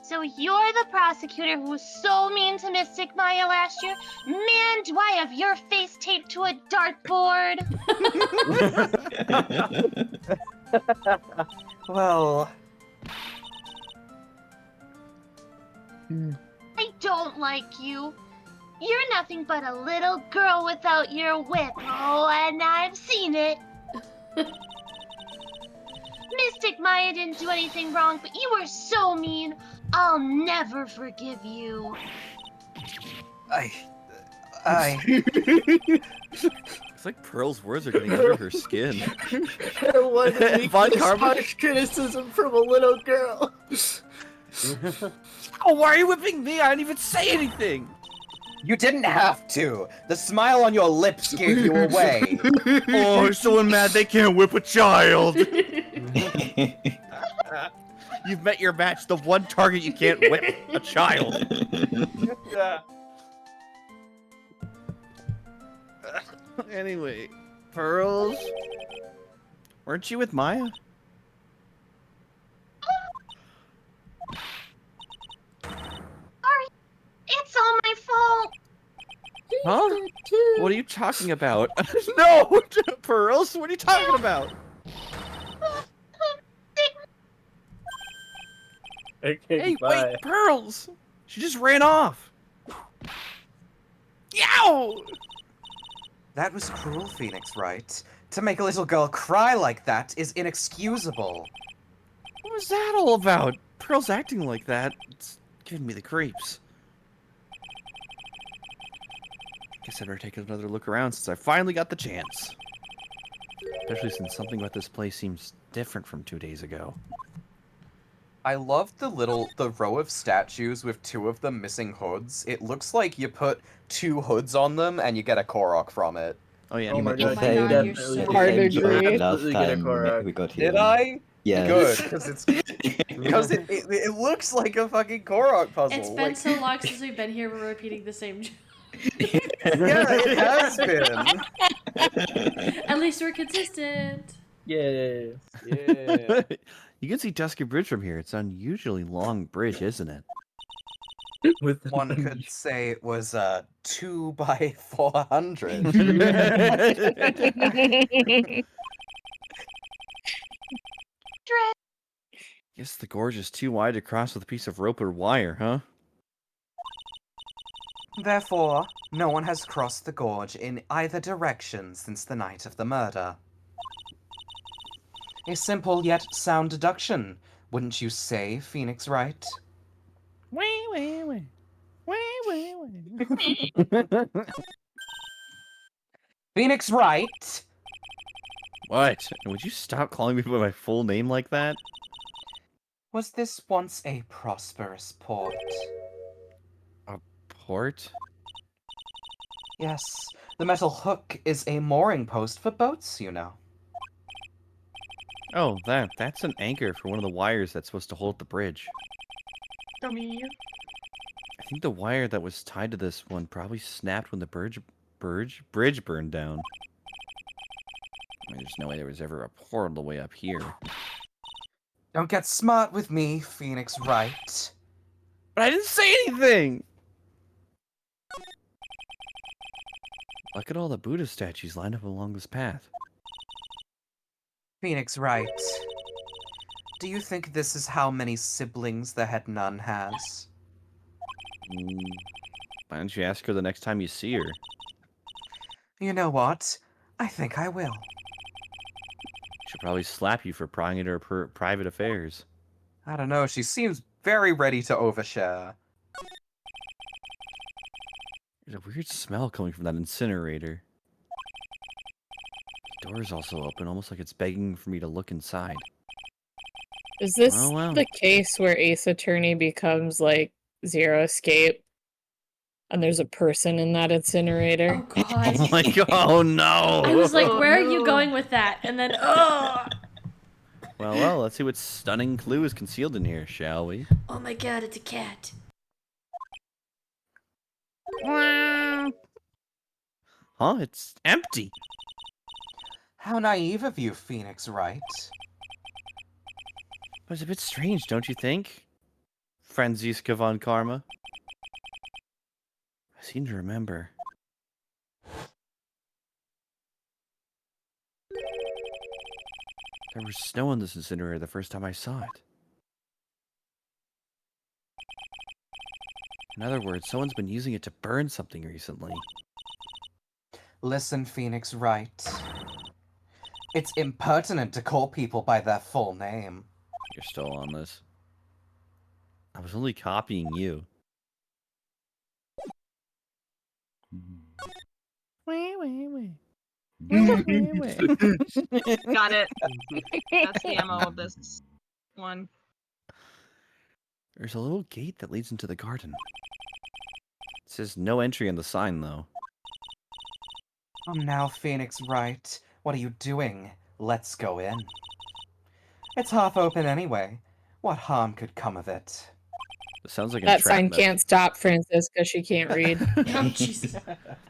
So you're the prosecutor who was so mean to Mystic Maya last year? Man, do I have your face taped to a dartboard? Well, I don't like you. You're nothing but a little girl without your whip. Oh, and I've seen it. Mystic Maya didn't do anything wrong, but you were so mean. I'll never forgive you. It's like Pearl's words are getting under her skin. One week Von this Karma? harsh criticism from a little girl. Oh, why are you whipping me? I didn't even say anything. you didn't have to. The smile on your lips gave you away. Oh, you're so mad they can't whip a child. You've met your match. The one target you can't whip, a child. Anyway, Pearls, weren't you with Maya? Sorry, it's all my fault. Huh? What are you talking about? No, Pearls, what are you talking about? Okay, Hey, bye. wait, Pearls! She just ran off. Yow! That was cruel, Phoenix, right? To make a little girl cry like that is inexcusable. What was that all about? Pearl's acting like that. It's giving me the creeps. Guess I better take another look around since I finally got the chance. Especially since something about this place seems different from 2 days ago. I love the row of statues with two of them missing hoods. It looks like you put two hoods on them and you get a Korok from it. Oh yeah, Oh my you god, my you God, you're definitely so Hard did. to You agree. Last absolutely get a time Korok. we got here. Did I? Yes. Good, because it looks like a fucking Korok puzzle. It's been so long since we've been here, we're repeating the same joke. Yeah, it has been. At least we're consistent. Yeah. Yeah. You can see Dusky Bridge from here. It's an unusually long bridge, isn't it? With One could say it was 2 by 400. Guess the gorge is too wide to cross with a piece of rope or wire, huh? Therefore, no one has crossed the gorge in either direction since the night of the murder. A simple yet sound deduction, wouldn't you say, Phoenix Wright? Phoenix Wright? What? Would you stop calling me by my full name like that? Was this once a prosperous port? Port? Yes, the metal hook is a mooring post for boats, you know. Oh, that's an anchor for one of the wires that's supposed to hold the bridge. Dummy. I think the wire that was tied to this one probably snapped when the bridge burned down. I mean, there's no way there was ever a portal way up here. Don't get smart with me, Phoenix Wright. But I didn't say anything! Look at all the Buddha statues lined up along this path. Phoenix Wright. Do you think this is how many siblings the head nun has? Why don't you ask her the next time you see her? You know what? I think I will. She'll probably slap you for prying into her private affairs. I don't know, she seems very ready to overshare. There's a weird smell coming from that incinerator. The door's also open, almost like it's begging for me to look inside. Is this Oh, wow. the case where Ace Attorney becomes like Zero Escape? And there's a person in that incinerator? Oh god. Oh my god, oh no! I was like, where are you going with that? And then, oh! Well, let's see what stunning clue is concealed in here, shall we? Oh my god, it's a cat. Huh? It's empty. How naive of you, Phoenix Wright. But it's a bit strange, don't you think? Franziska von Karma. I seem to remember. There was snow on this incinerator the first time I saw it. In other words, someone's been using it to burn something recently. Listen, Phoenix Wright. It's impertinent to call people by their full name. You're still on this. I was only copying you. Got it. That's the ammo of this one. There's a little gate that leads into the garden. It says no entry on the sign, though. Now, Phoenix Wright, what are you doing? Let's go in. It's half open anyway. What harm could come of it? It sounds like That sign entrapment. can't stop Franziska. She can't read. Oh, Jesus.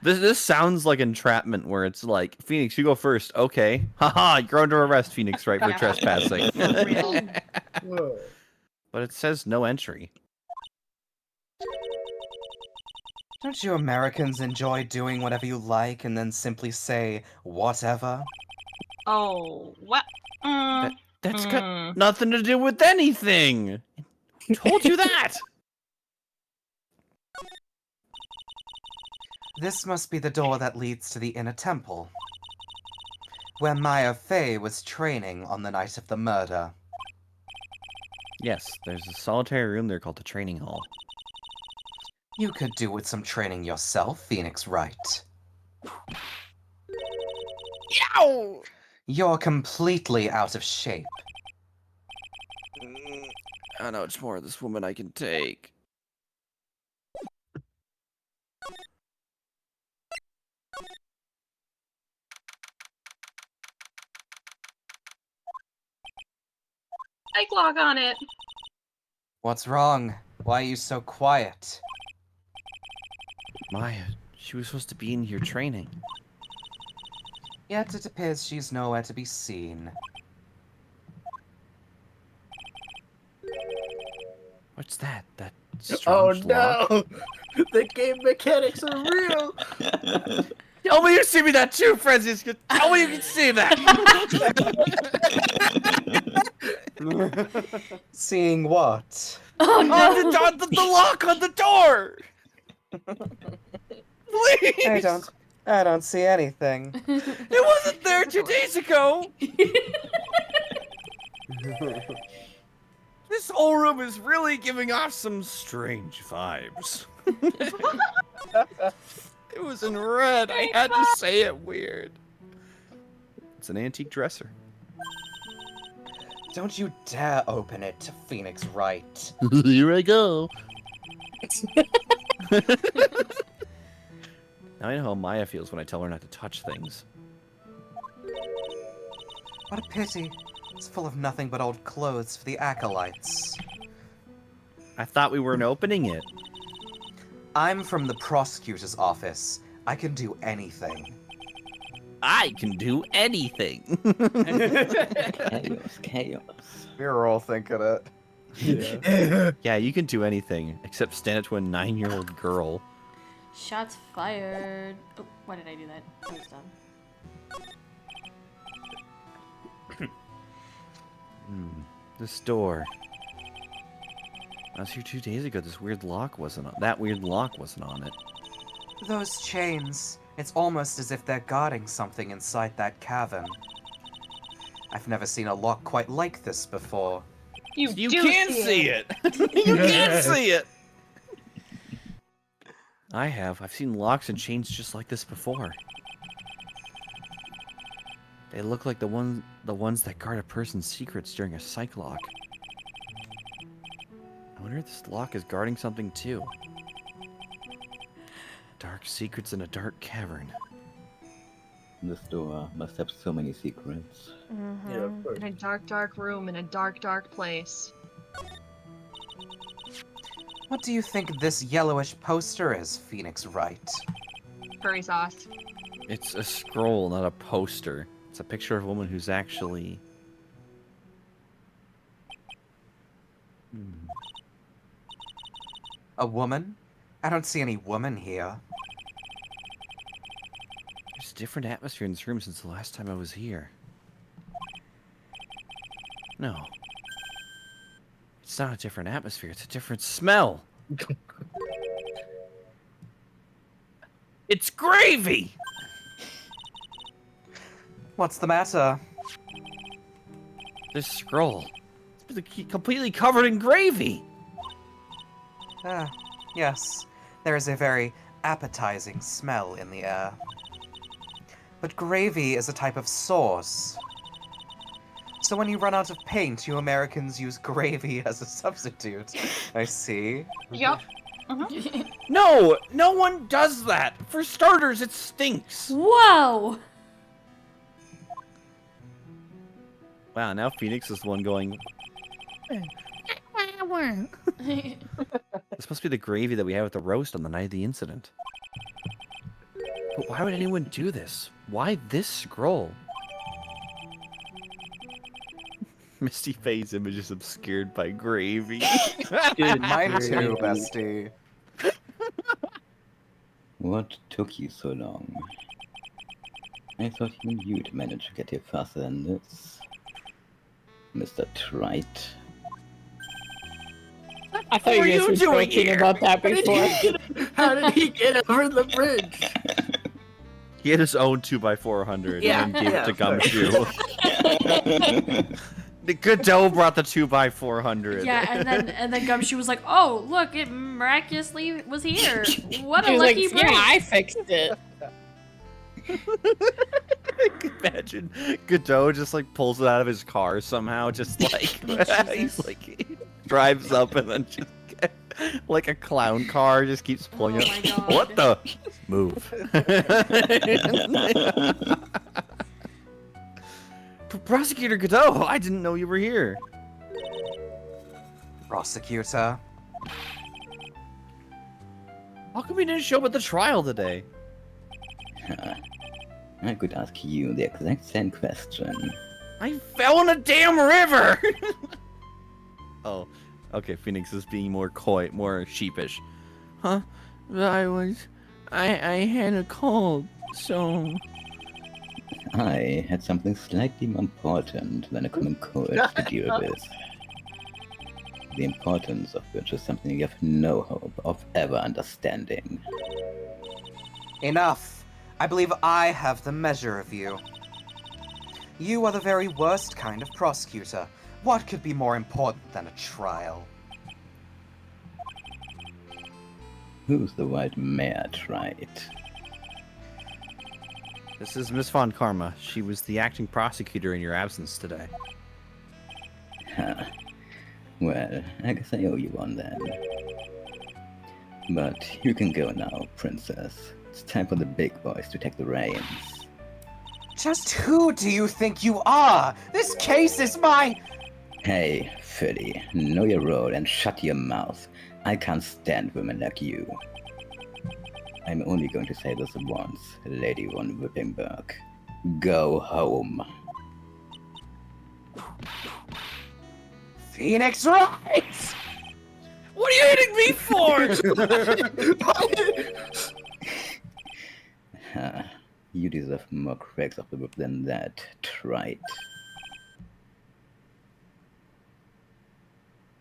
This sounds like entrapment, where it's like, Phoenix, you go first. Okay. Haha, you're under arrest, Phoenix Wright, for trespassing. For real. Whoa. But it says no entry. Don't you Americans enjoy doing whatever you like and then simply say, whatever? Oh, what? That's got nothing to do with anything. Who told you that? This must be the door that leads to the inner temple, where Maya Fey was training on the night of the murder. Yes, there's a solitary room there called the training hall. You could do with some training yourself, Phoenix Wright. Yow! You're completely out of shape. I know it's more of this woman I can take. Like log on it. What's wrong? Why are you so quiet? Maya, she was supposed to be in here training. Yet it appears she's nowhere to be seen. What's that? That Oh strange lock? no! The game mechanics are real! Tell me you see me that too, Franziska! Tell me you can see that! Seeing what? Oh no! The lock on the door! Please! I don't see anything. It wasn't there 2 days ago! This whole room is really giving off some strange vibes. It was in red. I had to say it weird. It's an antique dresser. Don't you dare open it, Phoenix Wright. Here I go. Now I know how Maya feels when I tell her not to touch things. What a pity. It's full of nothing but old clothes for the acolytes. I thought we weren't opening it. I'm from the prosecutor's office. I can do anything. I can do anything. Chaos. We were all thinking it. Yeah. Yeah, you can do anything except stand up to a 9-year-old girl. Shots fired. Oh, why did I do that? I was dumb. This door. I was here 2 days ago. This weird lock wasn't on. That weird lock wasn't on it. Those chains. It's almost as if they're guarding something inside that cavern. I've never seen a lock quite like this before. You can see it. You can see it. I have. I've seen locks and chains just like this before. They look like the ones that guard a person's secrets during a psych lock. I wonder if this lock is guarding something too. Dark secrets in a dark cavern. This door must have so many secrets. Mm-hmm. Yeah, of course. In a dark, dark room in a dark, dark place. What do you think this yellowish poster is, Phoenix Wright? Curry sauce. It's a scroll, not a poster. It's a picture of a woman who's actually... A woman? I don't see any woman here. There's a different atmosphere in this room since the last time I was here. No. It's not a different atmosphere, it's a different smell. It's gravy! What's the matter? This scroll. It's completely covered in gravy. Ah, yes. There is a very appetizing smell in the air. But gravy is a type of sauce. So when you run out of paint, you Americans use gravy as a substitute. I see. Yep. No! No one does that! For starters, it stinks! Whoa! Wow, now Phoenix is the one going... This must be the gravy that we had with the roast on the night of the incident. But why would anyone do this? Why this scroll? Misty Faye's image is obscured by gravy. Mine too, bestie. What took you so long? I thought even you'd manage to get here faster than this. Mr. Trite. I thought you guys were joking about that before. How did he get over the bridge? He had his own 2x400 Yeah, and then gave it to of course. Gumshoe. The Godot brought the 2x400. Yeah, and then Gumshoe was like, "Oh, look, it miraculously was here. What a He was lucky like, break!" yeah, I fixed it. Imagine Godot just like pulls it out of his car somehow, just like he's like he drives up and then just like a clown car just keeps pulling Oh it. my God. What the move? Prosecutor Godot, I didn't know you were here. Prosecutor? How come you didn't show up at the trial today? I could ask you the exact same question. I fell in a damn river! Oh, okay, Phoenix is being more coy, more sheepish. Huh? I had a cold, so... I had something slightly more important than a common cold to deal with. The importance of which is something you have no hope of ever understanding. Enough. I believe I have the measure of you. You are the very worst kind of prosecutor. What could be more important than a trial? Who's the white mare, Trite? This is Miss Von Karma. She was the acting prosecutor in your absence today. Huh. Well, I guess I owe you one then. But you can go now, princess. It's time for the big boys to take the reins. Just who do you think you are? This case is my... Hey, Philly, know your role and shut your mouth. I can't stand women like you. I'm only going to say this once, Lady von Whippingberg. Go home. Phoenix Wright! What are you hitting me for? You deserve more cracks off the whip than that, Trite.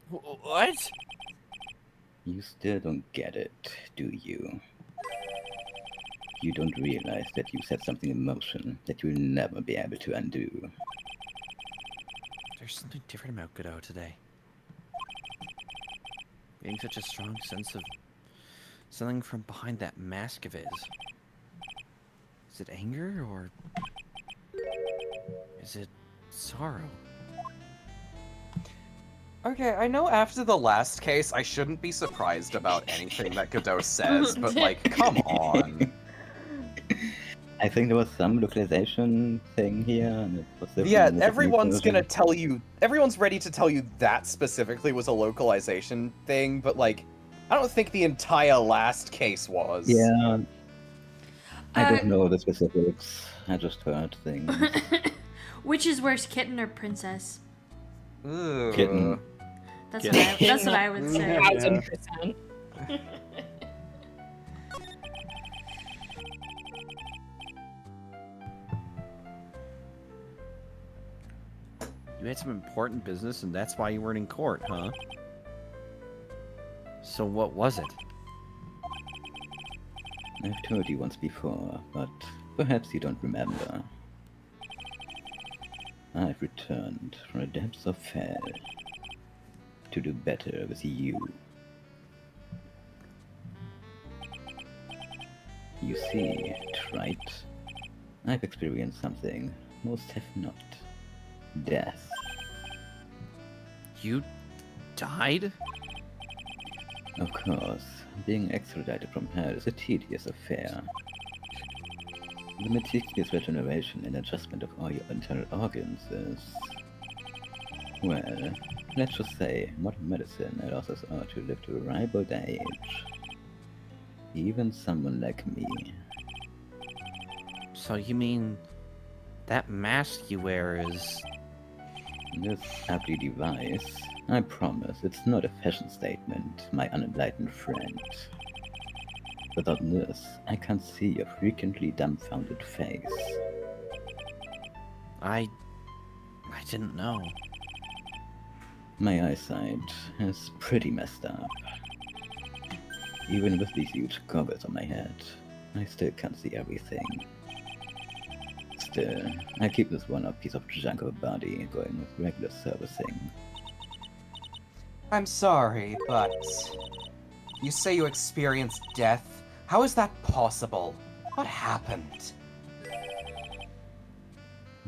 What? You still don't get it, do you? You don't realize that you set something in motion that you'll never be able to undo. There's something different about Godot today. Getting such a strong sense of something from behind that mask of his. Is it anger or is it sorrow? Okay, I know after the last case, I shouldn't be surprised about anything that Godot says, but like, come on. I think there was some localization thing here, and it was different Yeah, in the Japanese everyone's version. gonna tell you, everyone's ready to tell you that specifically was a localization thing, but like, I don't think the entire last case was. Yeah. I don't know the specifics. I just heard things. Which is worse, kitten or princess? Ooh. Kitten. That's Kitten. what I would say. 1000%. You had some important business, and that's why you weren't in court, huh? So what was it? I've told you once before, but perhaps you don't remember. I've returned from the depths of hell to do better with you. You see, Trite, I've experienced something most have not. Death. You died? Of course, being extradited from hell is a tedious affair. The meticulous regeneration and adjustment of all your internal organs is... well, let's just say modern medicine allows us all to live to a ripe old age. Even someone like me. So you mean that mask you wear is... This ugly device, I promise, it's not a fashion statement, my unenlightened friend. Without this, I can't see your frequently dumbfounded face. I didn't know. My eyesight is pretty messed up. Even with these huge goggles on my head, I still can't see everything. Still, I keep this one-off piece of junk of a body going with regular servicing. I'm sorry, but you say you experienced death? How is that possible? What happened?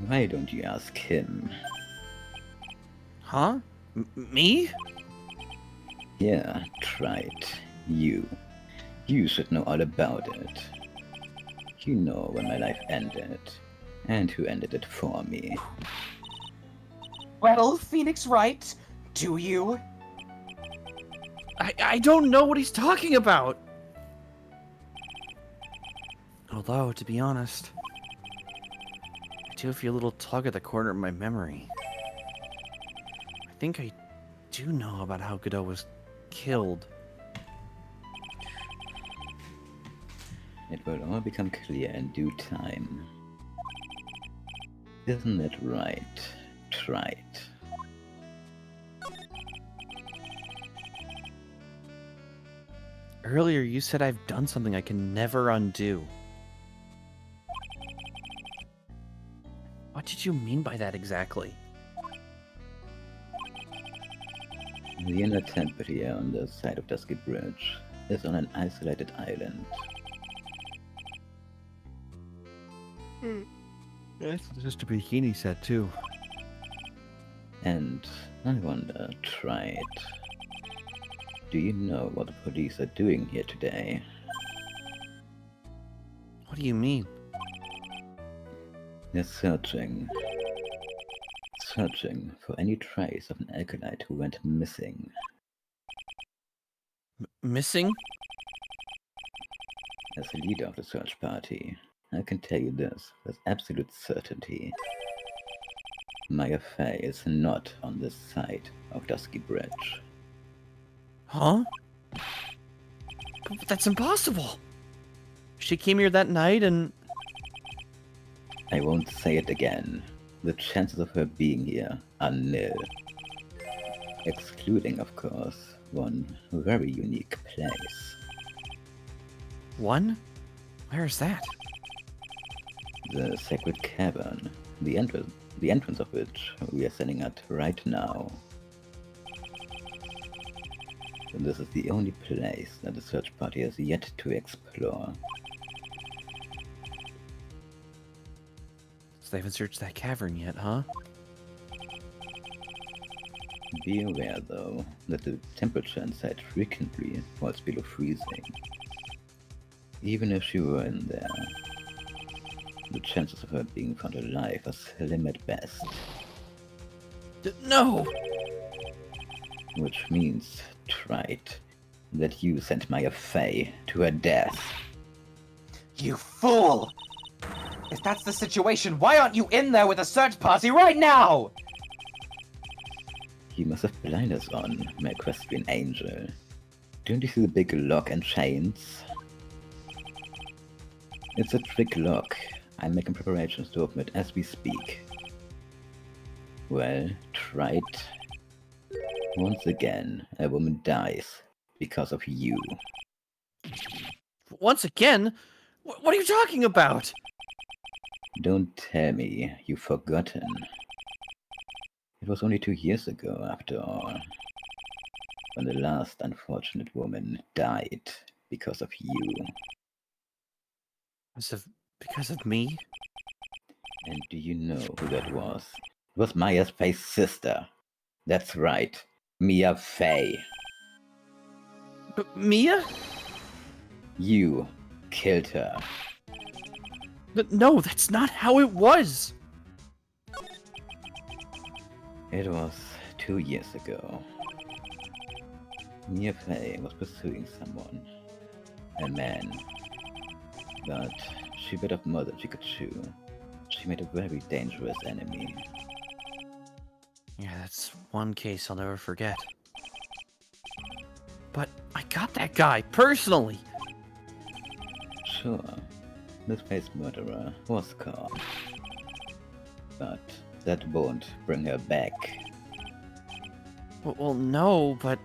Why don't you ask him? Huh? Me? Yeah, Trite. You. You should know all about it. You know when my life ended, and who ended it for me. Well, Phoenix Wright, do you? I don't know what he's talking about! Although, to be honest, I do feel a little tug at the corner of my memory. I think I do know about how Godot was killed. It will all become clear in due time. Isn't it right, Trite? Earlier, you said I've done something I can never undo. What did you mean by that exactly? The inner temple here on the side of Dusky Bridge is on an isolated island. That's just a bikini set, too. And I wonder, Trite, do you know what the police are doing here today? What do you mean? They're searching for any trace of an acolyte who went missing. Missing? As the leader of the search party, I can tell you this with absolute certainty. Maya Fey is not on this side of Dusky Bridge. Huh? But that's impossible! She came here that night and... I won't say it again. The chances of her being here are nil. Excluding, of course, one very unique place. One? Where is that? The Sacred Cavern, the entrance of which we are standing at right now. And this is the only place that the search party has yet to explore. So they haven't searched that cavern yet, huh? Be aware, though, that the temperature inside frequently falls below freezing. Even if she were in there, the chances of her being found alive are slim at best. No! Which means, Trite, that you sent Maya Fey to her death. You fool! If that's the situation, why aren't you in there with a search party right now? You must have blinders on, my equestrian angel. Don't you see the big lock and chains? It's a trick lock. I'm making preparations to open it as we speak. Well, try it. Once again, a woman dies because of you. Once again? What are you talking about? Don't tell me you've forgotten. It was only 2 years ago, after all, when the last unfortunate woman died because of you. Because of me? And do you know who that was? It was Maya's Faye's sister. That's right, Mia Faye. Mia? You killed her. No, that's not how it was! It was 2 years ago. Mia Faye was pursuing someone. A man. But she bit off more than she could chew. She made a very dangerous enemy. Yeah, that's one case I'll never forget. But I got that guy, personally! Sure, Miss Faye's murderer was caught. But that won't bring her back. Well, no, but...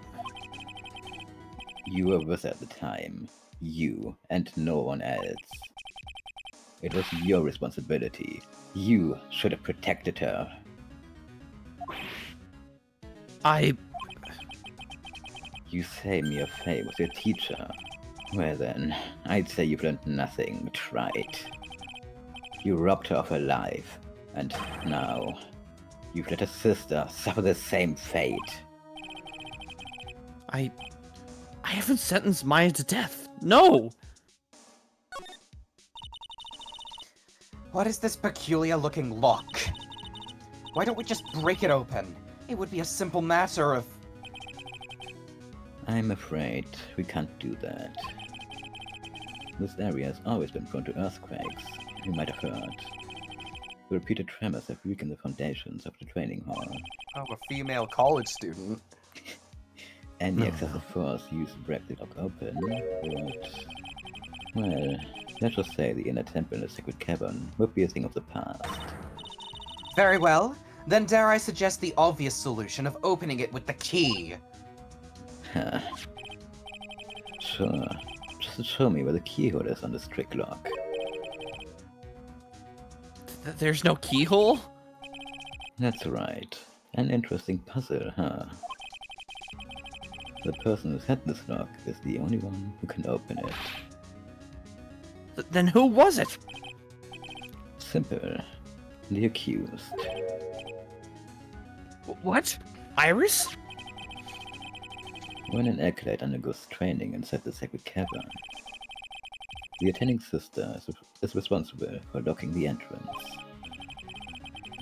You were with her at the time. You and no one else. It was your responsibility. You should have protected her. You say Mia Faye was your teacher. Well then, I'd say you've learned nothing but right. You robbed her of her life, and now you've let her sister suffer the same fate. I haven't sentenced Maya to death. No! What is this peculiar-looking lock? Why don't we just break it open? It would be a simple matter of... I'm afraid we can't do that. This area has always been prone to earthquakes, you might have heard. The repeated tremors have weakened the foundations of the training hall. I'm a female college student. Any excessive force used to break the lock open, but... Well, let's just say the inner temple in the sacred cavern would be a thing of the past. Very well. Then dare I suggest the obvious solution of opening it with the key? Huh. Sure. Just show me where the keyhole is on this trick lock. There's no keyhole? That's right. An interesting puzzle, huh? The person who's had this lock is the only one who can open it. Then who was it? Simple. The accused. What? Iris? When an acolyte undergoes training inside the sacred cavern, the attending sister is responsible for locking the entrance.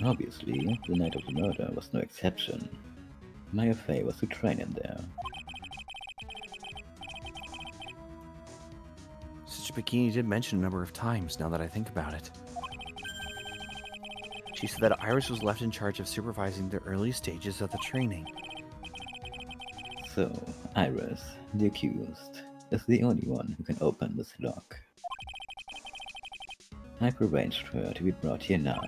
Obviously, the night of the murder was no exception. Maya Faye was to train in there. Sister Bikini did mention a number of times, now that I think about it. She said that Iris was left in charge of supervising the early stages of the training. So, Iris, the accused, is the only one who can open this lock. I've arranged for her to be brought here now.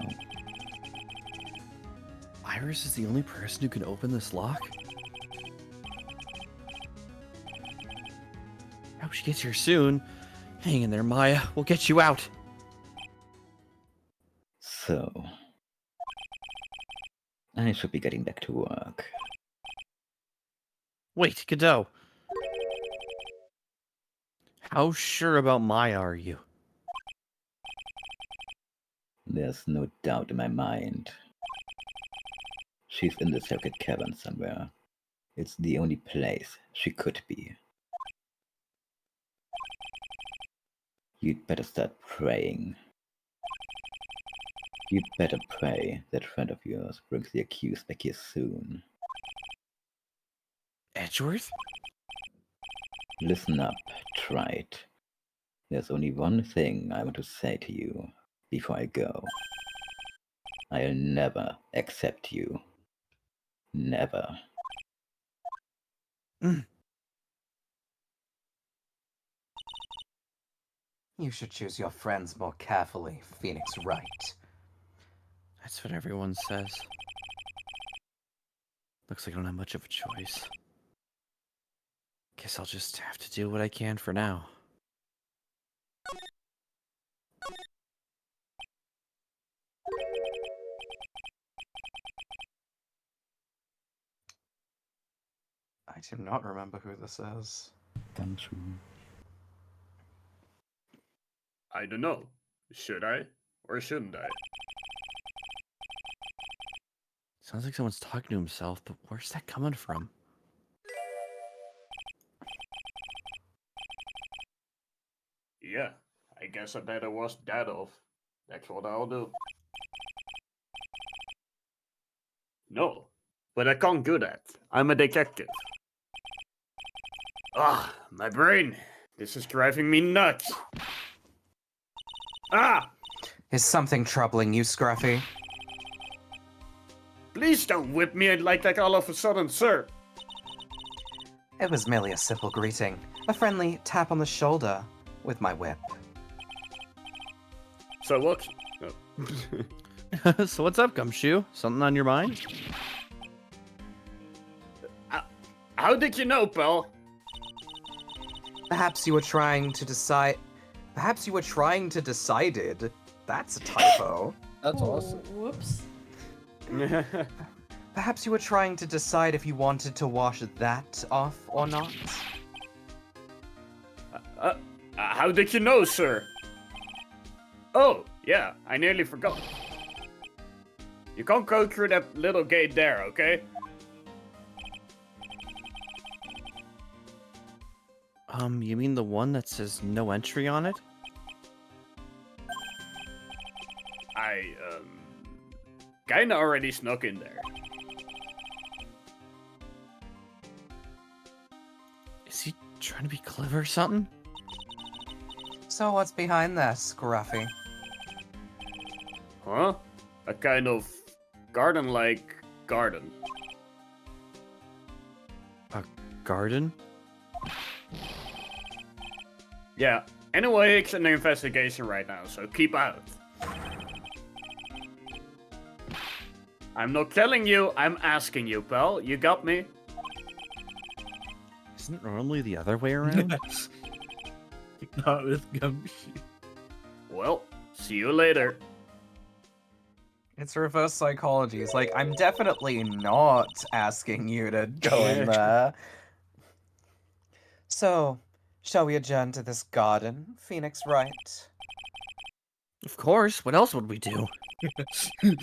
Iris is the only person who can open this lock? I hope she gets here soon. Hang in there, Maya. We'll get you out. So, I should be getting back to work. Wait, Godot. How sure about Maya are you? There's no doubt in my mind. She's in the sacred cavern somewhere. It's the only place she could be. You'd better start praying. You'd better pray that friend of yours brings the accused back here soon. Edgeworth? Listen up, Trite. There's only one thing I want to say to you before I go. I'll never accept you. Never. You should choose your friends more carefully, Phoenix Wright. That's what everyone says. Looks like I don't have much of a choice. Guess I'll just have to do what I can for now. I do not remember who this is. Gumshoe. I don't know. Should I? Or shouldn't I? Sounds like someone's talking to himself, but where's that coming from? Yeah, I guess I better wash that off. That's what I'll do. No, but I can't do that. I'm a detective. Ah, my brain. This is driving me nuts. Ah! Is something troubling you, Scruffy? Please don't whip me like that all of a sudden, sir. It was merely a simple greeting. A friendly tap on the shoulder with my whip. So what? Oh. So what's up, Gumshoe? Something on your mind? How did you know, pal? Perhaps you were trying to decide... Perhaps you were trying to decided. That's a typo. That's awesome. Whoops. Perhaps you were trying to decide if you wanted to wash that off or not. How did you know, sir? Oh, yeah, I nearly forgot. You can't go through that little gate there, okay? You mean the one that says no entry on it? I, kinda already snuck in there. Is he trying to be clever or something? So what's behind that, Scruffy? Huh? A kind of garden-like garden. A garden? Yeah, anyway, it's an investigation right now, so keep out. I'm not telling you, I'm asking you, pal. You got me? Isn't it normally the other way around? Yes. Not with Gumshoe. Well, see you later. It's reverse psychology. It's like, I'm definitely not asking you to go in there. So, shall we adjourn to this garden, Phoenix Wright? Of course. What else would we do? I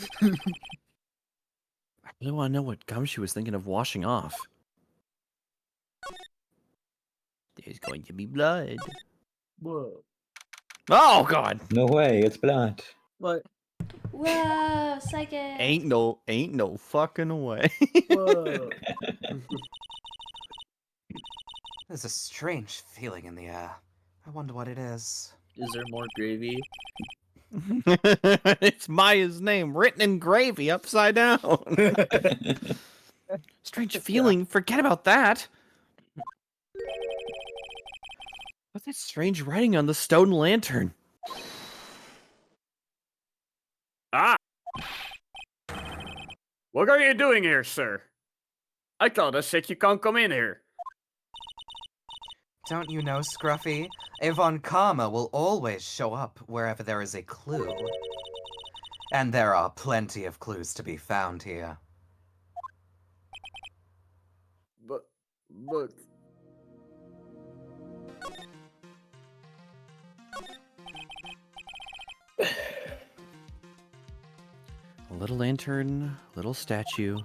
really want to know what Gumshoe was thinking of washing off. There's going to be blood. Whoa. Oh, God! No way, it's blood. What? Whoa, psychic. Ain't no fucking way. Whoa. There's a strange feeling in the air. I wonder what it is. Is there more gravy? It's Maya's name written in gravy upside down. Strange feeling. Forget about that. What's that strange writing on the stone lantern? Ah! What are you doing here, sir? I thought I said you can't come in here. Don't you know, Scruffy? Avon Karma will always show up wherever there is a clue. And there are plenty of clues to be found here. But... A little lantern, little statue.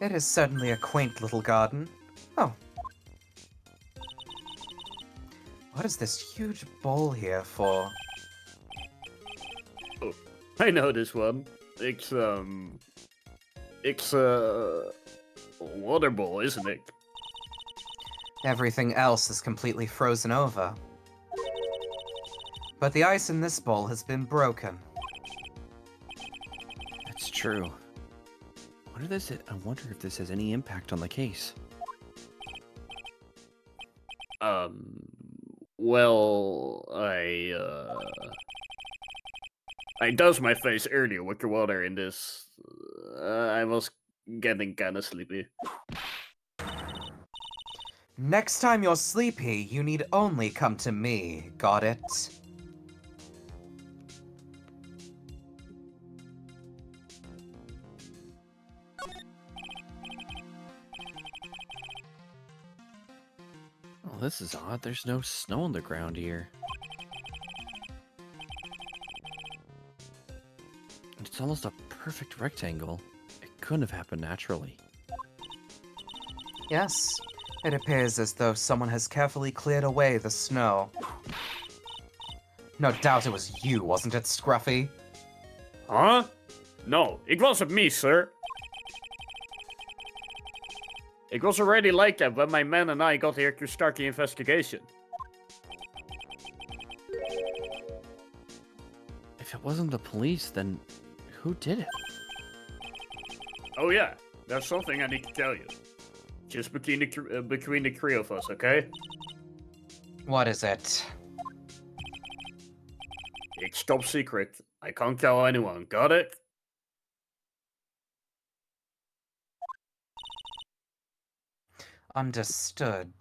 It is certainly a quaint little garden. Oh. What is this huge bowl here for? Oh, I know this one. It's a water bowl, isn't it? Everything else is completely frozen over. But the ice in this bowl has been broken. That's true. I wonder if this has any impact on the case. Well, I doused my face earlier with the water in this. I was getting kinda sleepy. Next time you're sleepy, you need only come to me. Got it? Oh, this is odd. There's no snow on the ground here. It's almost a perfect rectangle. It couldn't have happened naturally. Yes. It appears as though someone has carefully cleared away the snow. No doubt it was you, wasn't it, Scruffy? Huh? No, it wasn't me, sir. It was already like that when my men and I got here to start the investigation. If it wasn't the police, then who did it? Oh yeah, there's something I need to tell you. Just between the three of us, okay? What is it? It's top secret. I can't tell anyone. Got it? Understood.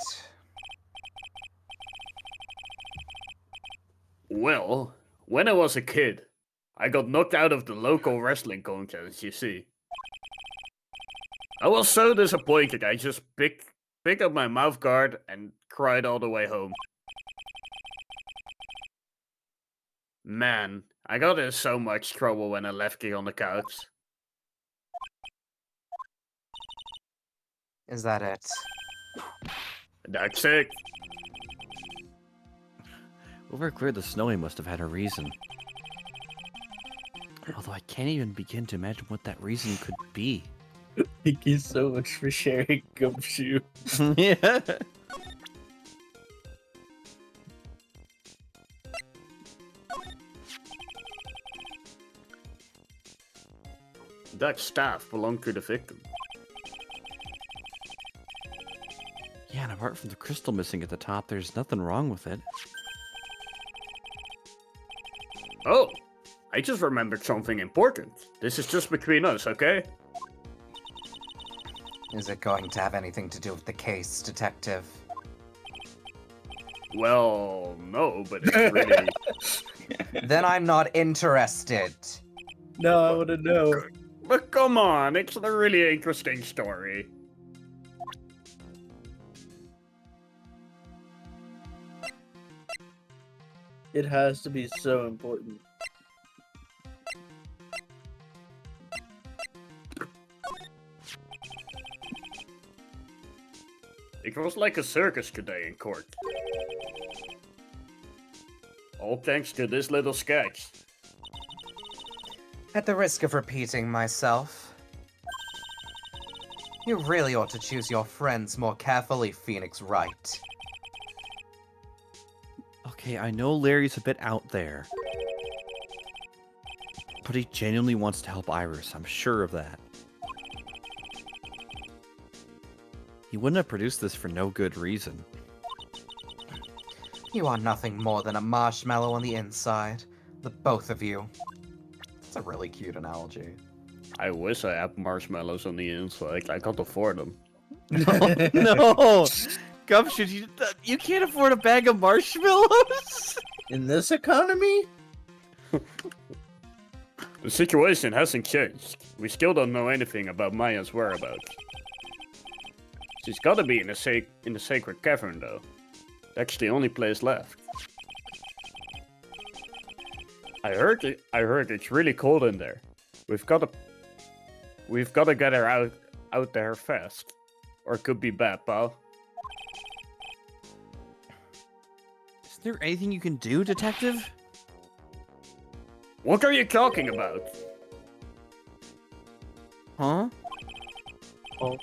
Well, when I was a kid, I got knocked out of the local wrestling contest, you see. I was so disappointed, I just picked up my mouth guard and cried all the way home. Man, I got in so much trouble when I left it on the couch. Is that it? That's it. Whoever cleared the snow, he must have had a reason. Although I can't even begin to imagine what that reason could be. Thank you so much for sharing, Gumshoe. Yeah. That staff belonged to the victim. Yeah, and apart from the crystal missing at the top, there's nothing wrong with it. Oh, I just remembered something important. This is just between us, okay? Is it going to have anything to do with the case, Detective? Well, no, but it's really... Then I'm not interested. No, I want to know. But come on, it's a really interesting story. It has to be so important. It was like a circus today in court. All thanks to this little sketch. At the risk of repeating myself, you really ought to choose your friends more carefully, Phoenix Wright. Okay, I know Larry's a bit out there. But he genuinely wants to help Iris, I'm sure of that. He wouldn't have produced this for no good reason. You are nothing more than a marshmallow on the inside. The both of you. That's a really cute analogy. I wish I had marshmallows on the inside. I can't afford them. No! Gumshoe, you can't afford a bag of marshmallows? In this economy? The situation hasn't changed. We still don't know anything about Maya's whereabouts. She's gotta be in the sacred cavern, though. That's the only place left. I heard it's really cold in there. We've gotta get her out there fast. Or it could be bad, pal. Is there anything you can do, Detective? What are you talking about? Huh? Oh.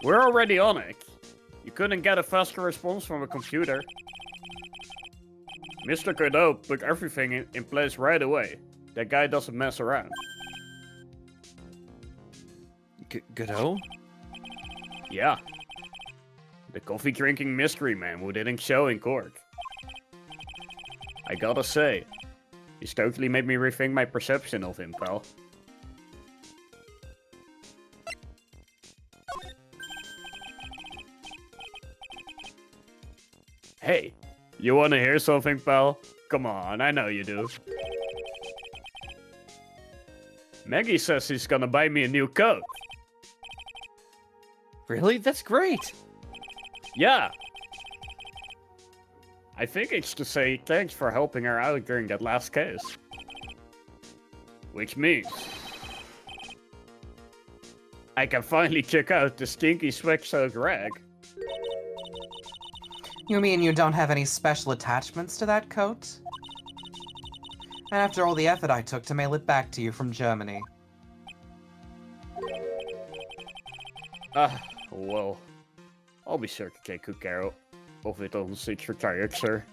We're already on it. You couldn't get a faster response from a computer. Mr. Godot put everything in place right away. That guy doesn't mess around. Godot? Yeah. The coffee drinking mystery man who didn't show in court. I gotta say, he's totally made me rethink my perception of him, pal. Hey, you wanna hear something, pal? Come on, I know you do. Maggie says she's gonna buy me a new coat. Really? That's great! Yeah. I think it's to say thanks for helping her out during that last case. Which means I can finally check out the stinky sweat-soaked rag. You mean you don't have any special attachments to that coat? After all the effort I took to mail it back to you from Germany. Well, I'll be sure to take good care of it on since you're tired, sir.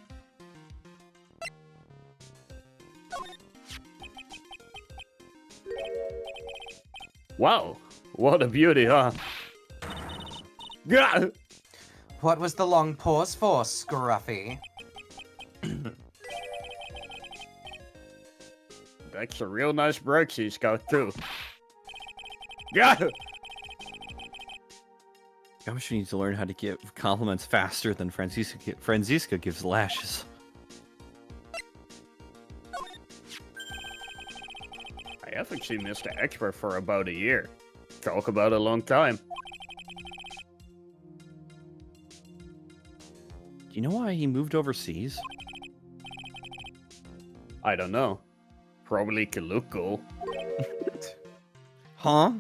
Wow, what a beauty, huh? Gah! What was the long pause for, Scruffy? That's a real nice brooch he's got, too. Gah! Gumshoe needs to learn how to give compliments faster than Franziska gives lashes. I haven't seen Mr. Expert for about a year. Talk about a long time. Do you know why he moved overseas? I don't know. Probably can look cool. Huh?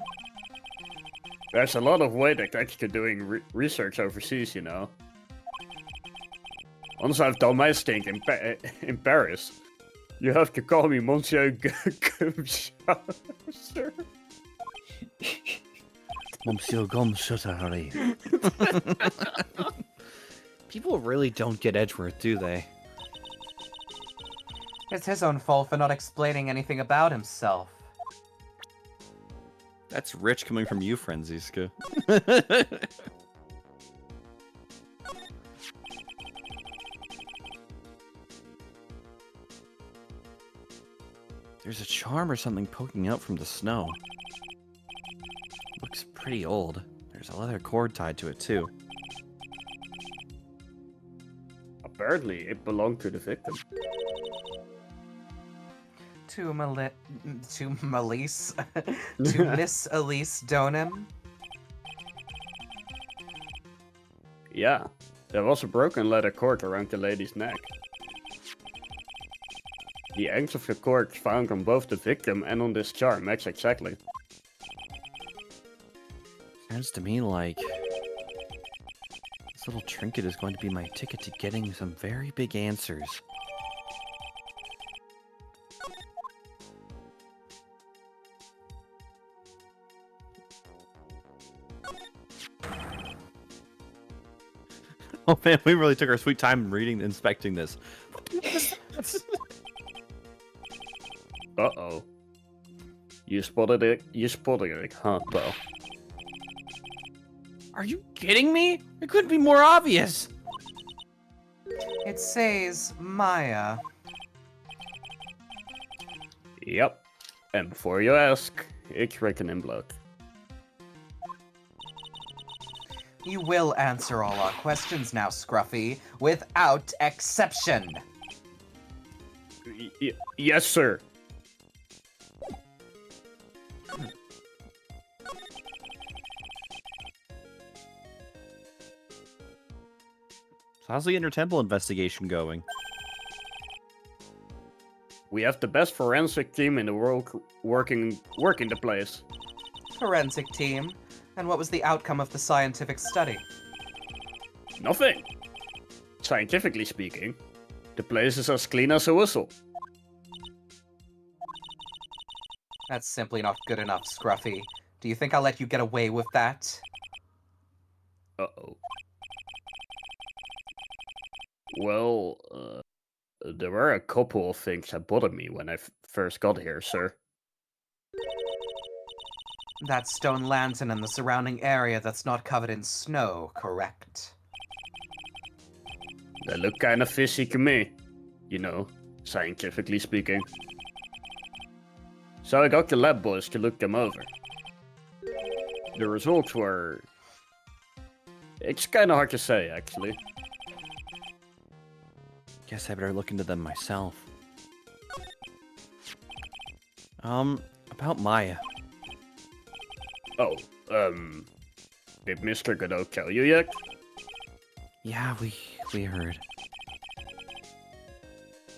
There's a lot of weight attached to doing research overseas, you know. Once I've done my stint in Paris, you have to call me Monsieur Gumshotter. Monsieur Gumshotter. People really don't get Edgeworth, do they? It's his own fault for not explaining anything about himself. That's rich coming from you, Franziska. There's a charm or something poking out from the snow. Looks pretty old. There's a leather cord tied to it, too. Apparently, it belonged to the victim. To Melise? To Miss Elise Donem? Yeah, there was a broken leather cord around the lady's neck. The ends of the cord found on both the victim and on this charm match exactly. Sounds to me like this little trinket is going to be my ticket to getting some very big answers. Oh man, we really took our sweet time reading, inspecting this. Uh-oh. You spotted it, huh, pal? Are you kidding me? It couldn't be more obvious. It says Maya. Yep. And before you ask, it's written in blood. You will answer all our questions now, Scruffy, without exception. Yes, sir. So how's the Inter-Temple investigation going? We have the best forensic team in the world working the place. Forensic team. And what was the outcome of the scientific study? Nothing. Scientifically speaking, the place is as clean as a whistle. That's simply not good enough, Scruffy. Do you think I'll let you get away with that? Uh-oh. Well, There were a couple of things that bothered me when I first got here, sir. That stone lantern and the surrounding area that's not covered in snow, correct? They look kind of fishy to me. You know, scientifically speaking. So I got the lab boys to look them over. The results were... It's kind of hard to say, actually. Guess I better look into them myself. About Maya. Oh, did Mr. Godot tell you yet? Yeah, we heard.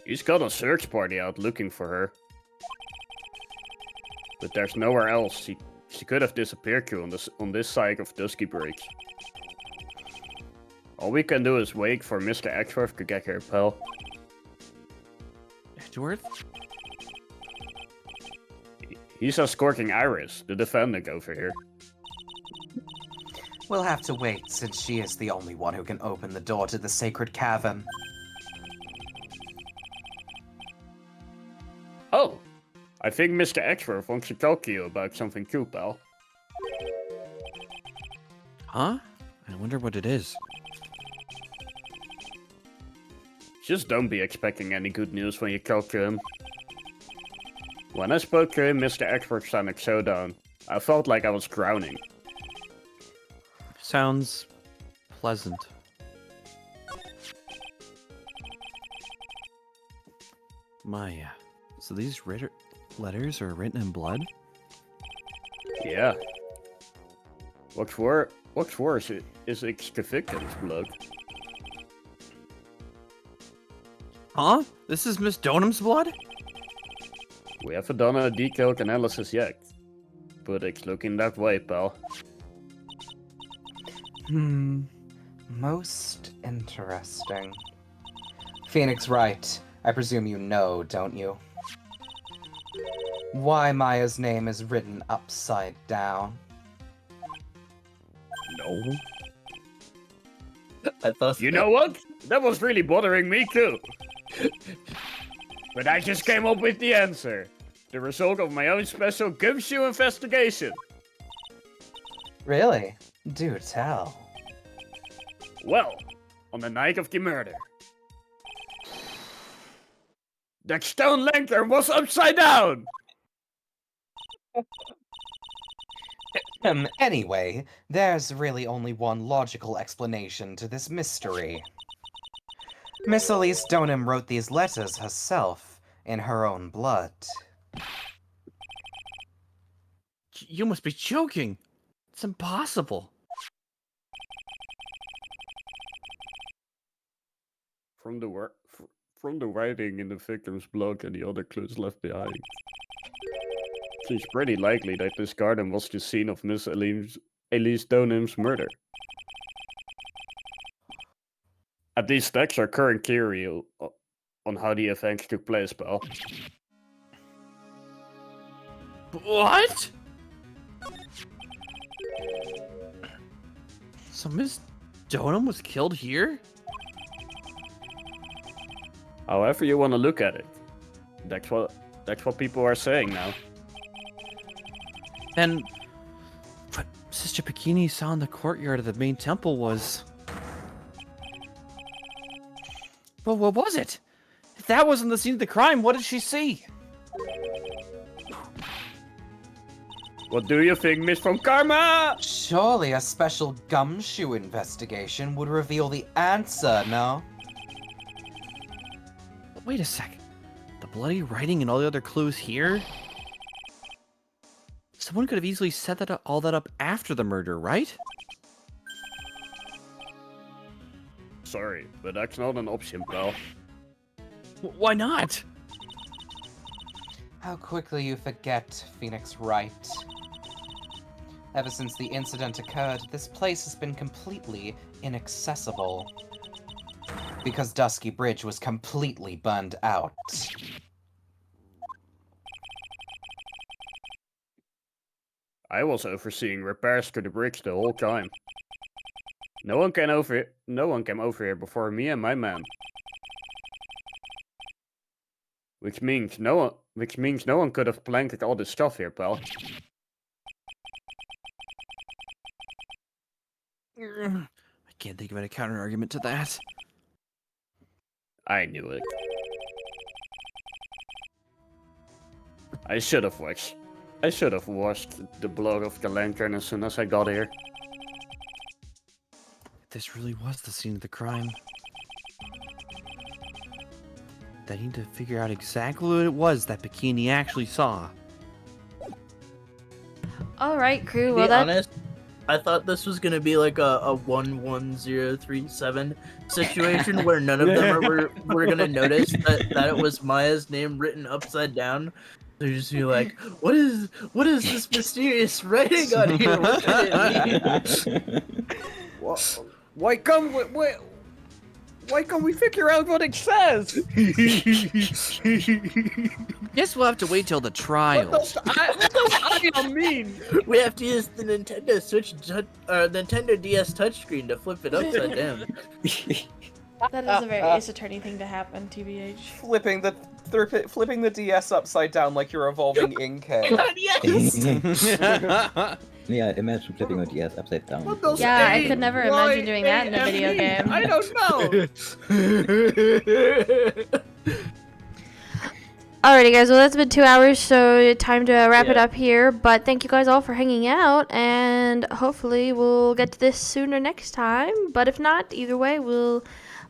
He's got a search party out looking for her. But there's nowhere else. She could have disappeared to on this side of Dusky Break. All we can do is wait for Mr. Exworth to get here, pal. Edgeworth? He's escorting Iris, the defendant over here. We'll have to wait, since she is the only one who can open the door to the sacred cavern. Oh! I think Mr. Exworth wants to talk to you about something too, pal. Huh? I wonder what it is. Just don't be expecting any good news when you talk to him. When I spoke to him, Mr. Exworth sounded so down. I felt like I was drowning. Sounds pleasant. Maya. So these letters are written in blood? Yeah. What's worse is it's the victim's blood. Huh? This is Miss Donham's blood? We haven't done a detailed analysis yet. But it's looking that way, pal. Most interesting. Phoenix Wright, I presume you know, don't you? Why Maya's name is written upside down. No. I thought. You know what? That was really bothering me too. But I just came up with the answer. The result of my own special gumshoe investigation. Really? Do tell. Well, on the night of the murder, that stone lantern was upside down! Anyway, there's really only one logical explanation to this mystery. Miss Elise Donham wrote these letters herself, in her own blood. You must be joking. It's impossible. From the writing in the victim's blood and the other clues left behind, it's pretty likely that this garden was the scene of Miss Elise Donham's murder. At least that's our current theory on how the events took place, pal. What? So Miss Donham was killed here? However you want to look at it, that's what people are saying now. Then what Sister Bikini saw in the courtyard of the main temple was... Well, what was it? If that wasn't the scene of the crime, what did she see? What do you think, Miss from Karma? Surely a special gumshoe investigation would reveal the answer, no? Wait a sec. The bloody writing and all the other clues here? Someone could have easily set all that up after the murder, right? Sorry, but that's not an option, pal. Why not? How quickly you forget, Phoenix Wright. Ever since the incident occurred, this place has been completely inaccessible. Because Dusky Bridge was completely burned out. I was overseeing repairs to the bridge the whole time. No one came over here before me and my man. Which means no one could have planted all this stuff here, pal. I can't think of any counter argument to that. I knew it. I should have washed the blood of the lantern as soon as I got here. This really was the scene of the crime. I need to figure out exactly what it was that Bikini actually saw. All right, crew. To Well, be that honest, I thought this was gonna be like a 11037 situation where none of them were gonna notice that it was Maya's name written upside down. They're just be like, what is this mysterious writing on here? What could it mean? Why can't we figure out what it says? Guess we'll have to wait till the trial. What does I mean? We have to use the Nintendo Nintendo DS touchscreen to flip it upside down. that is a very Ace Attorney thing to happen, TBH. Flipping the DS upside down like you're evolving Inkay. Yes. Yeah, imagine flipping a DS upside down. Yeah, I could never imagine doing that in a video game. I don't know. Alrighty, guys. Well, that's been 2 hours, so time to wrap it up here. But thank you guys all for hanging out, and hopefully we'll get to this sooner next time. But if not, either way, we'll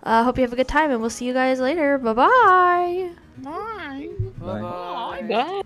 hope you have a good time, and we'll see you guys later. Bye-bye. Bye. Bye. Bye.